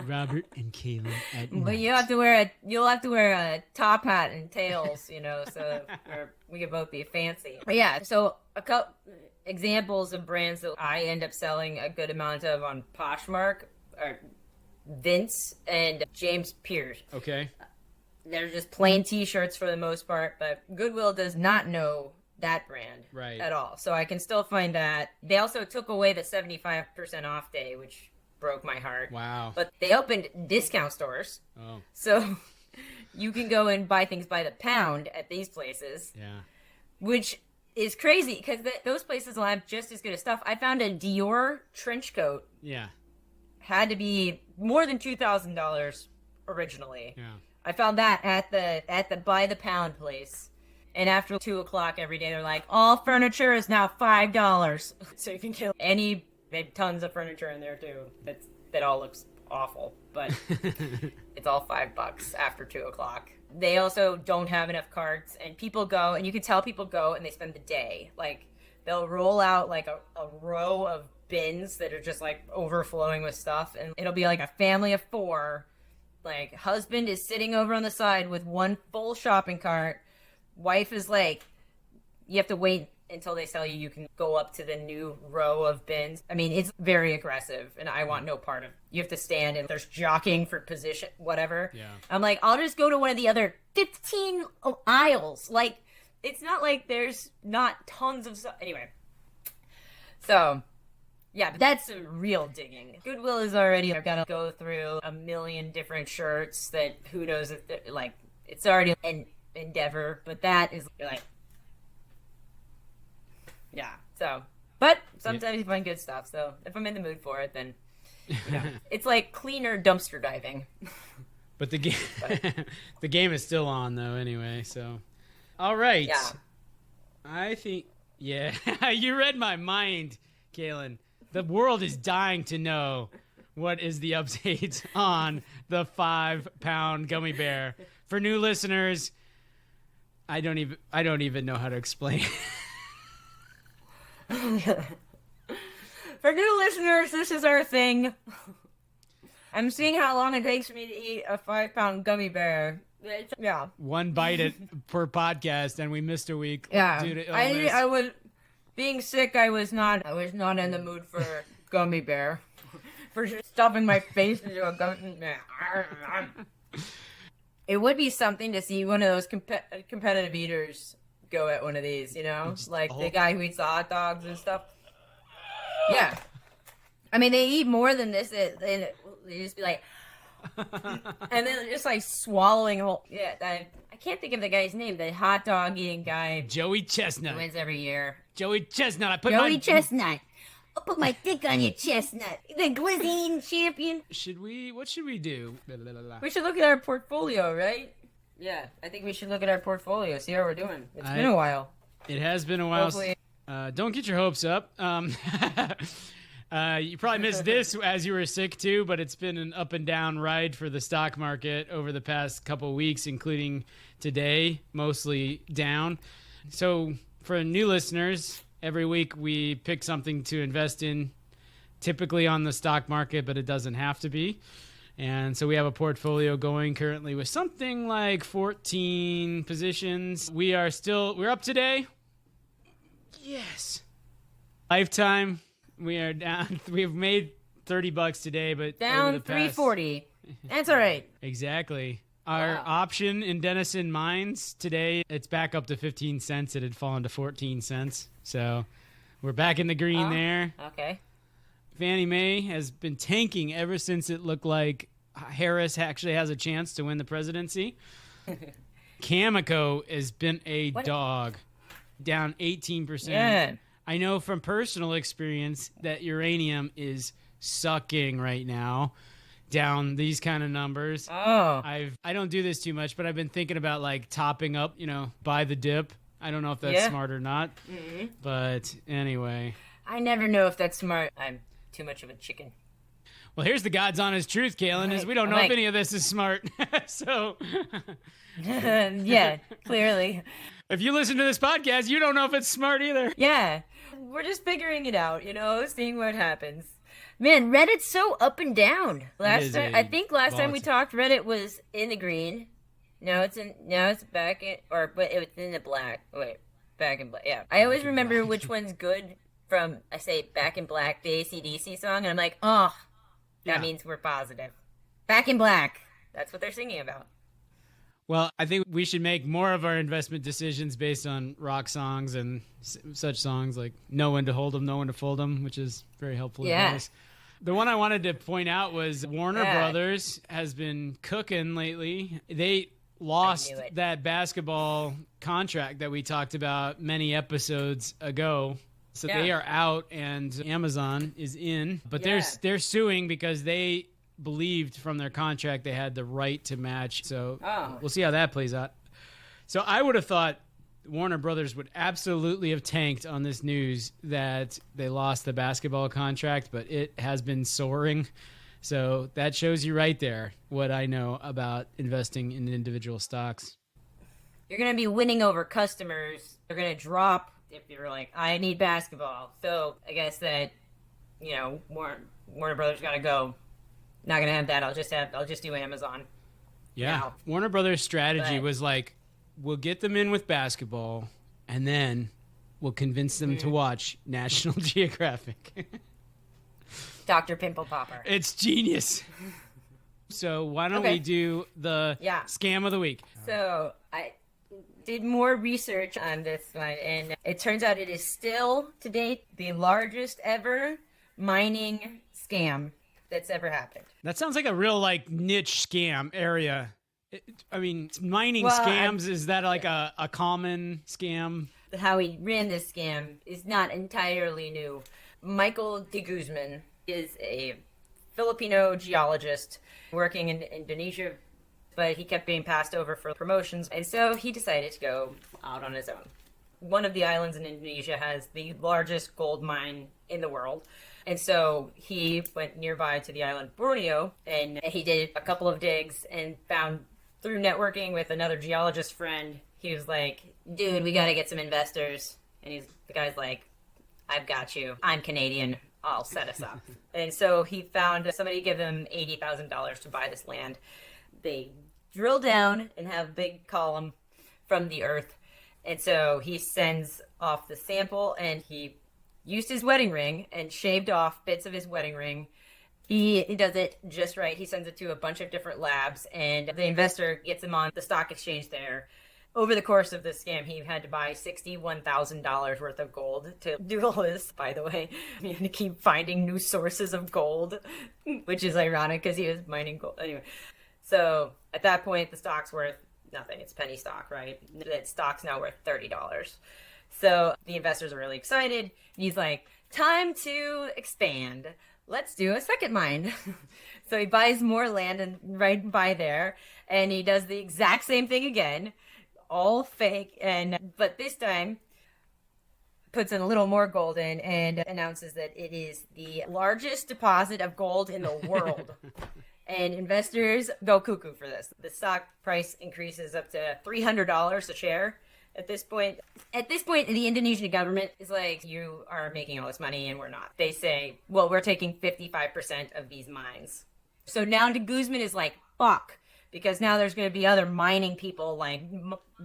Robert and Kalyn at night. But you'll have to wear a top hat and tails, so we can both be fancy. But yeah, so a couple examples of brands that I end up selling a good amount of on Poshmark are Vince and James Pierce. Okay. They're just plain t-shirts for the most part, but Goodwill does not know that brand at all. So I can still find that. They also took away the 75% off day, which broke my heart. Wow. But they opened discount stores. Oh. So you can go and buy things by the pound at these places. Yeah. Which is crazy because those places will have just as good as stuff. I found a Dior trench coat. Yeah. Had to be more than $2,000 originally. Yeah. I found that at the by the pound place. And after 2:00 every day, they're like, all furniture is now $5. So you can kill any. They have tons of furniture in there too. That all looks awful, but it's all $5 after 2:00. They also don't have enough carts, and people go, and you can tell people go, and they spend the day. Like they'll roll out like a row of bins that are just like overflowing with stuff, and it'll be like a family of 4. Like husband is sitting over on the side with one full shopping cart. Wife is like, you have to wait until they tell you can go up to the new row of bins. I mean, it's very aggressive, and I want no part of it. You have to stand, and there's jockeying for position, whatever. Yeah. I'm like, I'll just go to one of the other 15 aisles. Like, it's not like there's not tons of stuff. Anyway. So, yeah, but that's some real digging. Goodwill is already, I've got to go through a million different shirts that who knows if, like, it's already an endeavor, but that is, like, yeah, so, but sometimes you find good stuff, so if I'm in the mood for it, then, it's like cleaner dumpster diving. But the game, the game is still on, though, anyway, so. All right. Yeah. I think, you read my mind, Kalyn. The world is dying to know what is the update on the 5-pound gummy bear. For new listeners, I don't even know how to explain. For new listeners, this is our thing. I'm seeing how long it takes for me to eat a 5-pound gummy bear. Yeah. One bite per podcast, and we missed a week. Yeah. Due to illness. I was being sick. I was not in the mood for gummy bear. For stuffing my face into a gummy bear. It would be something to see one of those competitive eaters go at one of these, you know? Like the guy who eats the hot dogs and stuff. Yeah. I mean, they eat more than this. They just be like... and then just like swallowing whole... Yeah, I can't think of the guy's name. The hot dog eating guy. Joey Chestnut. Wins every year. Joey Chestnut. Joey Chestnut. I'll put my dick on your chestnut. The cuisine champion. What should we do? We should look at our portfolio, right? Yeah, I think we should look at our portfolio, see how we're doing. It's been a while. It has been a while. Hopefully. Don't get your hopes up. You probably missed this as you were sick too, but it's been an up and down ride for the stock market over the past couple of weeks, including today, mostly down. So for new listeners, every week we pick something to invest in, typically on the stock market, but it doesn't have to be. And so we have a portfolio going currently with something like 14 positions. We're up today. Yes. Lifetime. We are down. We've made $30 today, but down $3.40. That's all right. Exactly. Our option in Denison Mines today, it's back up to 15 cents. It had fallen to 14 cents. So we're back in the green there. Okay. Fannie Mae has been tanking ever since it looked like Harris actually has a chance to win the presidency. Cameco has been a dog, down 18%. Yeah. I know from personal experience that uranium is sucking right now, down these kind of numbers. Oh. I don't do this too much, but I've been thinking about like topping up, buy the dip. I don't know if that's smart or not, but anyway. I never know if that's smart. I'm too much of a chicken. Well, here's the God's honest truth, Kalyn, is we don't know if any of this is smart. So, yeah, clearly. If you listen to this podcast, you don't know if it's smart either. Yeah, we're just figuring it out, seeing what happens. Man, Reddit's so up and down. Last time we talked, Reddit was in the green. Now it's back in, but it was in the black. Wait, back in black. Yeah, I always remember which one's good from. I say Back in Black, the AC/DC song, and I'm like, oh, that means we're positive. Back in Black. That's what they're singing about. Well, I think we should make more of our investment decisions based on rock songs and such songs like Know When to Hold 'Em, Know When to Fold 'Em, which is very helpful advice. The one I wanted to point out was Warner Brothers has been cooking lately. They lost that basketball contract that we talked about many episodes ago. So they are out and Amazon is in. But they're suing because they believed from their contract they had the right to match. So we'll see how that plays out. So I would have thought Warner Brothers would absolutely have tanked on this news that they lost the basketball contract, but it has been soaring. So that shows you right there what I know about investing in individual stocks. You're going to be winning over customers. They're going to drop if you're like, I need basketball. So I guess that, Warner Brothers got to go. Not going to have that. I'll just do Amazon. Yeah. Now. Warner Brothers' strategy was like, we'll get them in with basketball, and then we'll convince them to watch National Geographic. Dr. Pimple Popper. It's genius. So why don't we do the scam of the week? So I did more research on this one, and it turns out it is still, to date, the largest ever mining scam that's ever happened. That sounds like a real, niche scam area. Mining scams, is that a common scam? How he ran this scam is not entirely new. Michael de Guzman is a Filipino geologist working in Indonesia, but he kept being passed over for promotions, and so he decided to go out on his own. One of the islands in Indonesia has the largest gold mine in the world, and so he went nearby to the island Borneo, and he did a couple of digs and found, through networking with another geologist friend, he was like, dude, we got to get some investors. And the guy's like, I've got you. I'm Canadian. I'll set us up. And so he found somebody give him $80,000 to buy this land. They drill down and have a big column from the earth. And so he sends off the sample, and he used his wedding ring and shaved off bits of his wedding ring. He does it just right. He sends it to a bunch of different labs, and the investor gets him on the stock exchange there. Over the course of this scam, he had to buy $61,000 worth of gold to do all this, by the way. He had to keep finding new sources of gold, which is ironic because he was mining gold. Anyway, so at that point, the stock's worth nothing. It's penny stock, right? That stock's now worth $30. So the investors are really excited. And he's like, time to expand. Let's do a second mine. So he buys more land and right by there, and he does the exact same thing again, all fake, but this time puts in a little more gold in and announces that it is the largest deposit of gold in the world. And investors go cuckoo for this. The stock price increases up to $300 a share. At this point, the Indonesian government is like, you are making all this money and we're not. They say, well, we're taking 55% of these mines. So now de Guzman is like, fuck, because now there's going to be other mining people like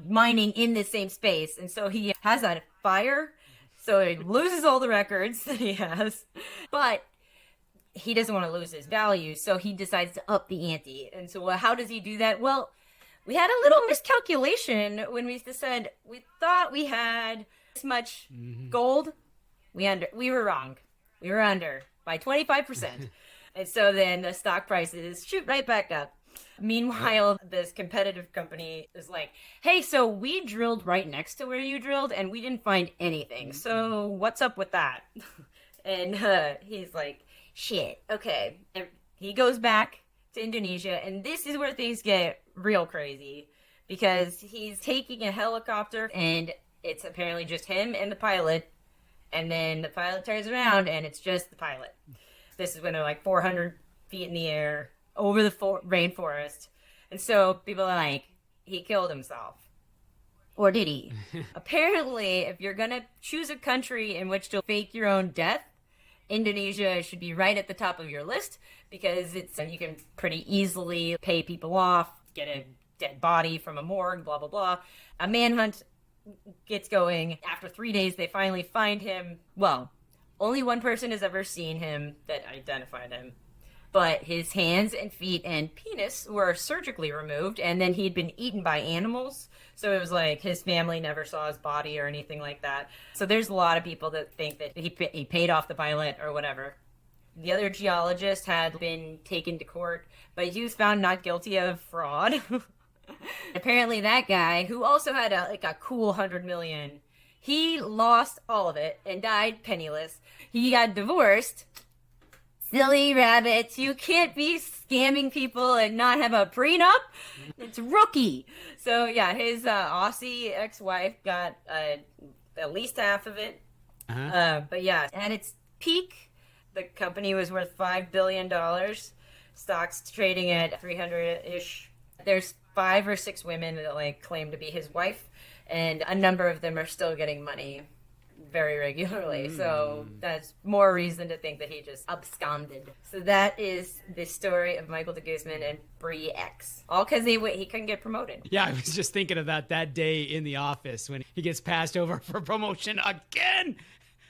mining in the same space. And so he has that fire. So he loses all the records that he has, but he doesn't want to lose his value. So he decides to up the ante. And so how does he do that? Well, we had a little miscalculation when we said we thought we had this much gold. We were wrong. We were under by 25%. And so then the stock prices shoot right back up. Meanwhile, this competitive company is like, hey, so we drilled right next to where you drilled and we didn't find anything. So what's up with that? And he's like, shit, okay. And he goes back to Indonesia, and this is where things get real crazy, because he's taking a helicopter and it's apparently just him and the pilot, and then the pilot turns around and it's just the pilot. This is when they're like 400 feet in the air over the rainforest, and so people are like, he killed himself. Or did he? Apparently, if you're gonna choose a country in which to fake your own death, Indonesia should be right at the top of your list, because you can pretty easily pay people off, get a dead body from a morgue, blah, blah, blah. A manhunt gets going. After 3 days, they finally find him. Well, only one person has ever seen him that identified him. But his hands and feet and penis were surgically removed, and then he'd been eaten by animals. So it was like his family never saw his body or anything like that. So there's a lot of people that think that he paid off the pilot or whatever. The other geologist had been taken to court, but he was found not guilty of fraud. Apparently that guy, who also had a cool $100 million, he lost all of it and died penniless. He got divorced. Silly rabbits, you can't be scamming people and not have a prenup. It's rookie. So yeah, his Aussie ex-wife got at least half of it. But yeah, at its peak, the company was worth $5 billion. Stock's trading at 300-ish. There's 5 or 6 women that claim to be his wife, and a number of them are still getting money very regularly. So that's more reason to think that he just absconded. So that is the story of Michael de Guzman and Bree X. All because he couldn't get promoted. Yeah, I was just thinking about that day in the office when he gets passed over for promotion again.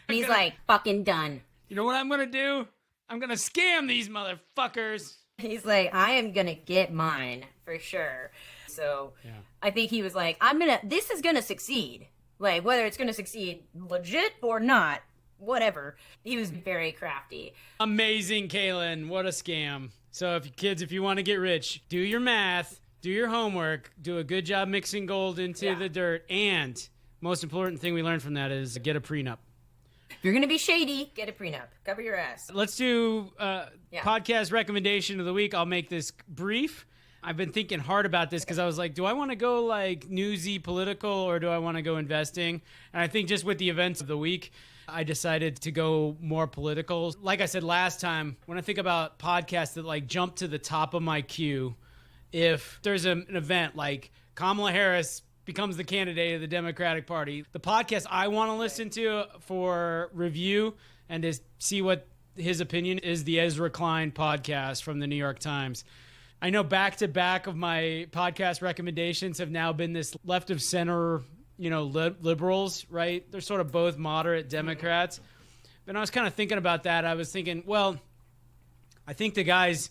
He's like, fucking done. You know what I'm going to do? I'm going to scam these motherfuckers. He's like, I am going to get mine for sure. So yeah. I think he was like, this is going to succeed. Like, whether it's going to succeed legit or not, whatever. He was very crafty. Amazing, Kalyn. What a scam. So if you want to get rich, do your math, do your homework, do a good job mixing gold into the dirt, and most important thing we learned from that is get a prenup. If you're going to be shady, get a prenup. Cover your ass. Let's do podcast recommendation of the week. I'll make this brief. I've been thinking hard about this because I was like, do I want to go like newsy political or do I want to go investing? And I think just with the events of the week, I decided to go more political. Like I said last time, when I think about podcasts that like jump to the top of my queue, if there's an event like Kamala Harris becomes the candidate of the Democratic Party, the podcast I want to listen to for review and to see what his opinion is the Ezra Klein podcast from the New York Times. I know back to back of my podcast recommendations have now been this left of center, liberals, right? They're sort of both moderate Democrats. But I was kind of thinking about that. I was thinking, well, I think the guys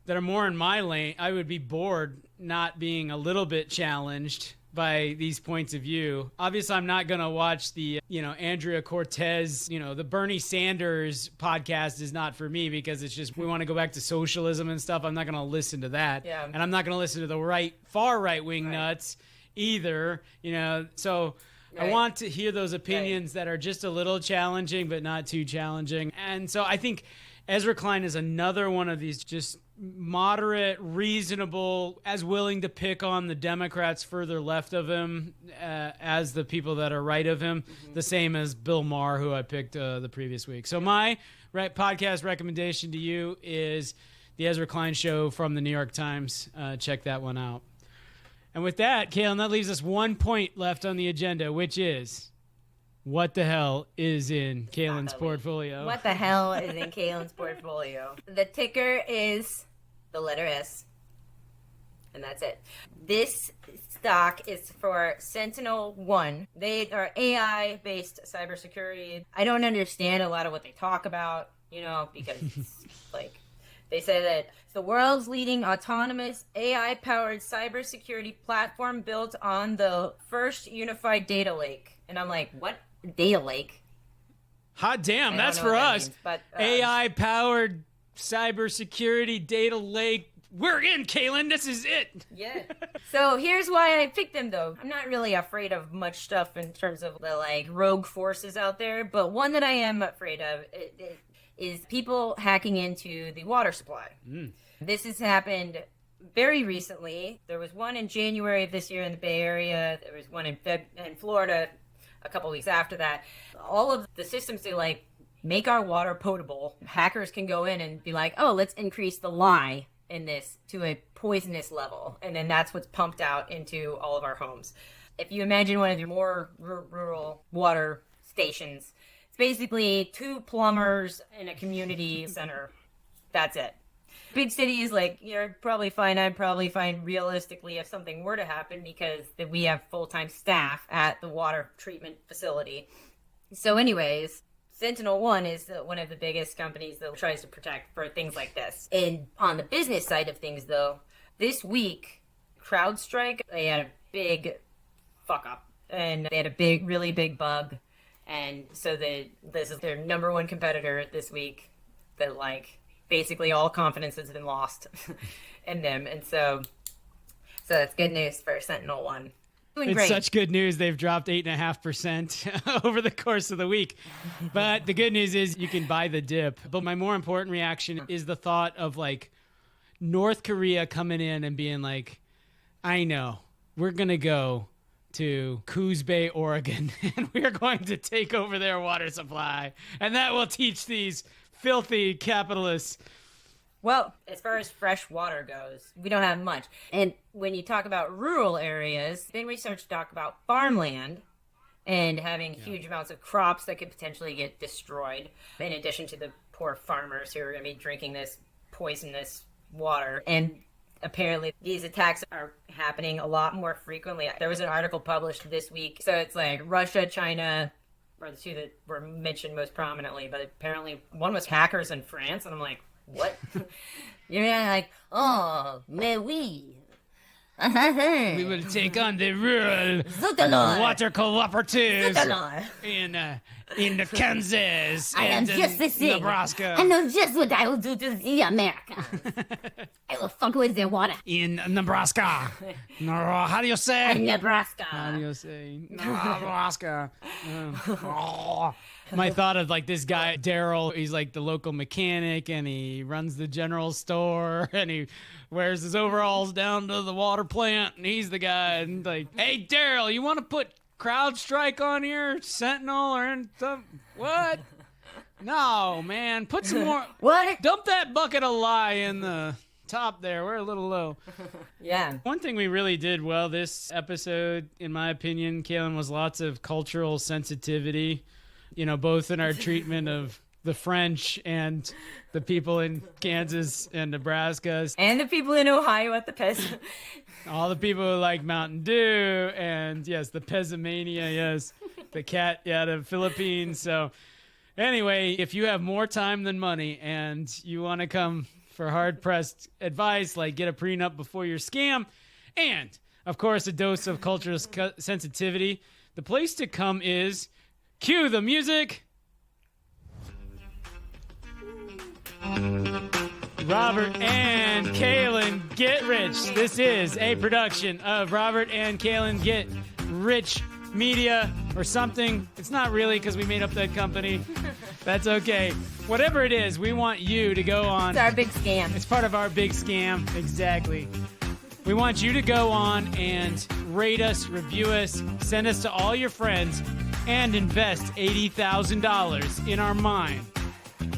that are more in my lane, I would be bored not being a little bit challenged by these points of view. Obviously, I'm not going to watch the, Andrea Cortez, the Bernie Sanders podcast is not for me because it's just, we want to go back to socialism and stuff. I'm not going to listen to that. Yeah. And I'm not going to listen to the far right-wing nuts either, so I want to hear those opinions that are just a little challenging, but not too challenging. And so I think Ezra Klein is another one of these just moderate, reasonable, as willing to pick on the Democrats further left of him as the people that are right of him, the same as Bill Maher, who I picked the previous week. So my podcast recommendation to you is the Ezra Klein Show from the New York Times. Check that one out. And with that, Kalyn, that leaves us 1 point left on the agenda, which is what the hell is in Kalyn's portfolio? What the hell is in Kalyn's portfolio? The ticker is the letter S, and that's it. This stock is for Sentinel One. They are AI-based cybersecurity. I don't understand a lot of what they talk about, because it's like they say that it's the world's leading autonomous AI-powered cybersecurity platform built on the first unified data lake. And I'm like, what? Data lake? Hot damn, that's for us. Means, but, AI-powered cybersecurity data lake. We're in, Kalyn. This is it. Yeah. So here's why I picked them, though. I'm not really afraid of much stuff in terms of the rogue forces out there, but one that I am afraid of is people hacking into the water supply. This has happened very recently. There was one in January of this year in the Bay Area. There was one in Florida a couple weeks after that. All of the systems to make our water potable, hackers can go in and be like, oh, let's increase the lye in this to a poisonous level. And then that's what's pumped out into all of our homes. If you imagine one of your more rural water stations, it's basically 2 plumbers in a community center. That's it. Big cities, you're probably fine. I'm probably fine realistically if something were to happen because we have full-time staff at the water treatment facility. So anyways, Sentinel One is one of the biggest companies that tries to protect for things like this. And on the business side of things, though, this week, CrowdStrike, they had a big fuck-up. And they had a really big bug. And so this is their number one competitor this week that, basically all confidence has been lost in them. And so that's good news for Sentinel One. Doing it's great. Such good news. They've dropped 8.5% over the course of the week. But the good news is you can buy the dip. But my more important reaction is the thought of North Korea coming in and being like, I know, we're going to go to Coos Bay, Oregon, and we're going to take over their water supply. And that will teach these filthy capitalists. Well, as far as fresh water goes, we don't have much. And when you talk about rural areas, then we start to talk about farmland and having huge amounts of crops that could potentially get destroyed, in addition to the poor farmers who are going to be drinking this poisonous water. And apparently these attacks are happening a lot more frequently. There was an article published this week. So it's Russia, China are the two that were mentioned most prominently, but apparently one was hackers in France, and I'm like, what? You're oh, mais oui. We will take on the rural water cooperatives in Kansas and Nebraska. I know just what I will do to the Americans. I will fuck with their water. In Nebraska. How do you say? Nebraska. How do you say? Nebraska. My thought of this guy, Daryl, he's the local mechanic and he runs the general store and he wears his overalls down to the water plant and he's the guy and hey, Daryl, you want to put CrowdStrike on here? Sentinel or something? What? No, man. Put some more. What? Dump that bucket of lye in the top there. We're a little low. Yeah. One thing we really did well this episode, in my opinion, Kalyn, was lots of cultural sensitivity. Both in our treatment of the French and the people in Kansas and Nebraska. And the people in Ohio at the Pez. All the people who like Mountain Dew, and yes, the Pezomania, yes, the cat, the Philippines. So anyway, if you have more time than money and you want to come for hard-pressed advice, like get a prenup before your scam, and, of course, a dose of cultural sensitivity, the place to come is, cue the music, Robert and Kalyn Get Rich. This is a production of Robert and Kalyn Get Rich Media or something. It's not really, because we made up that company. That's okay. Whatever it is, we want you to go on. It's our big scam. It's part of our big scam. Exactly. We want you to go on and rate us, review us, send us to all your friends, and invest $80,000 in our mine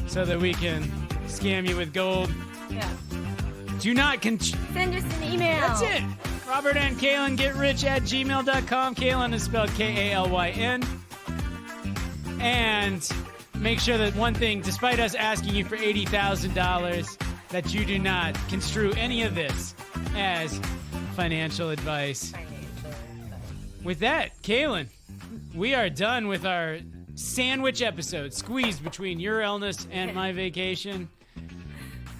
so that we can scam you with gold. Yeah. Do not send us an email. That's it. Robert and Kalyn Get Rich at gmail.com. Kalyn is spelled Kalyn. And make sure that one thing, despite us asking you for $80,000, that you do not construe any of this as financial advice. With that, Kalyn, we are done with our sandwich episode, squeezed between your illness and my vacation.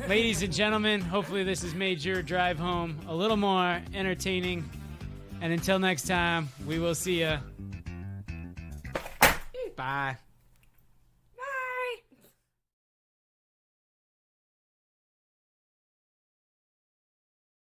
Ladies and gentlemen, hopefully this has made your drive home a little more entertaining. And until next time, we will see ya. Bye.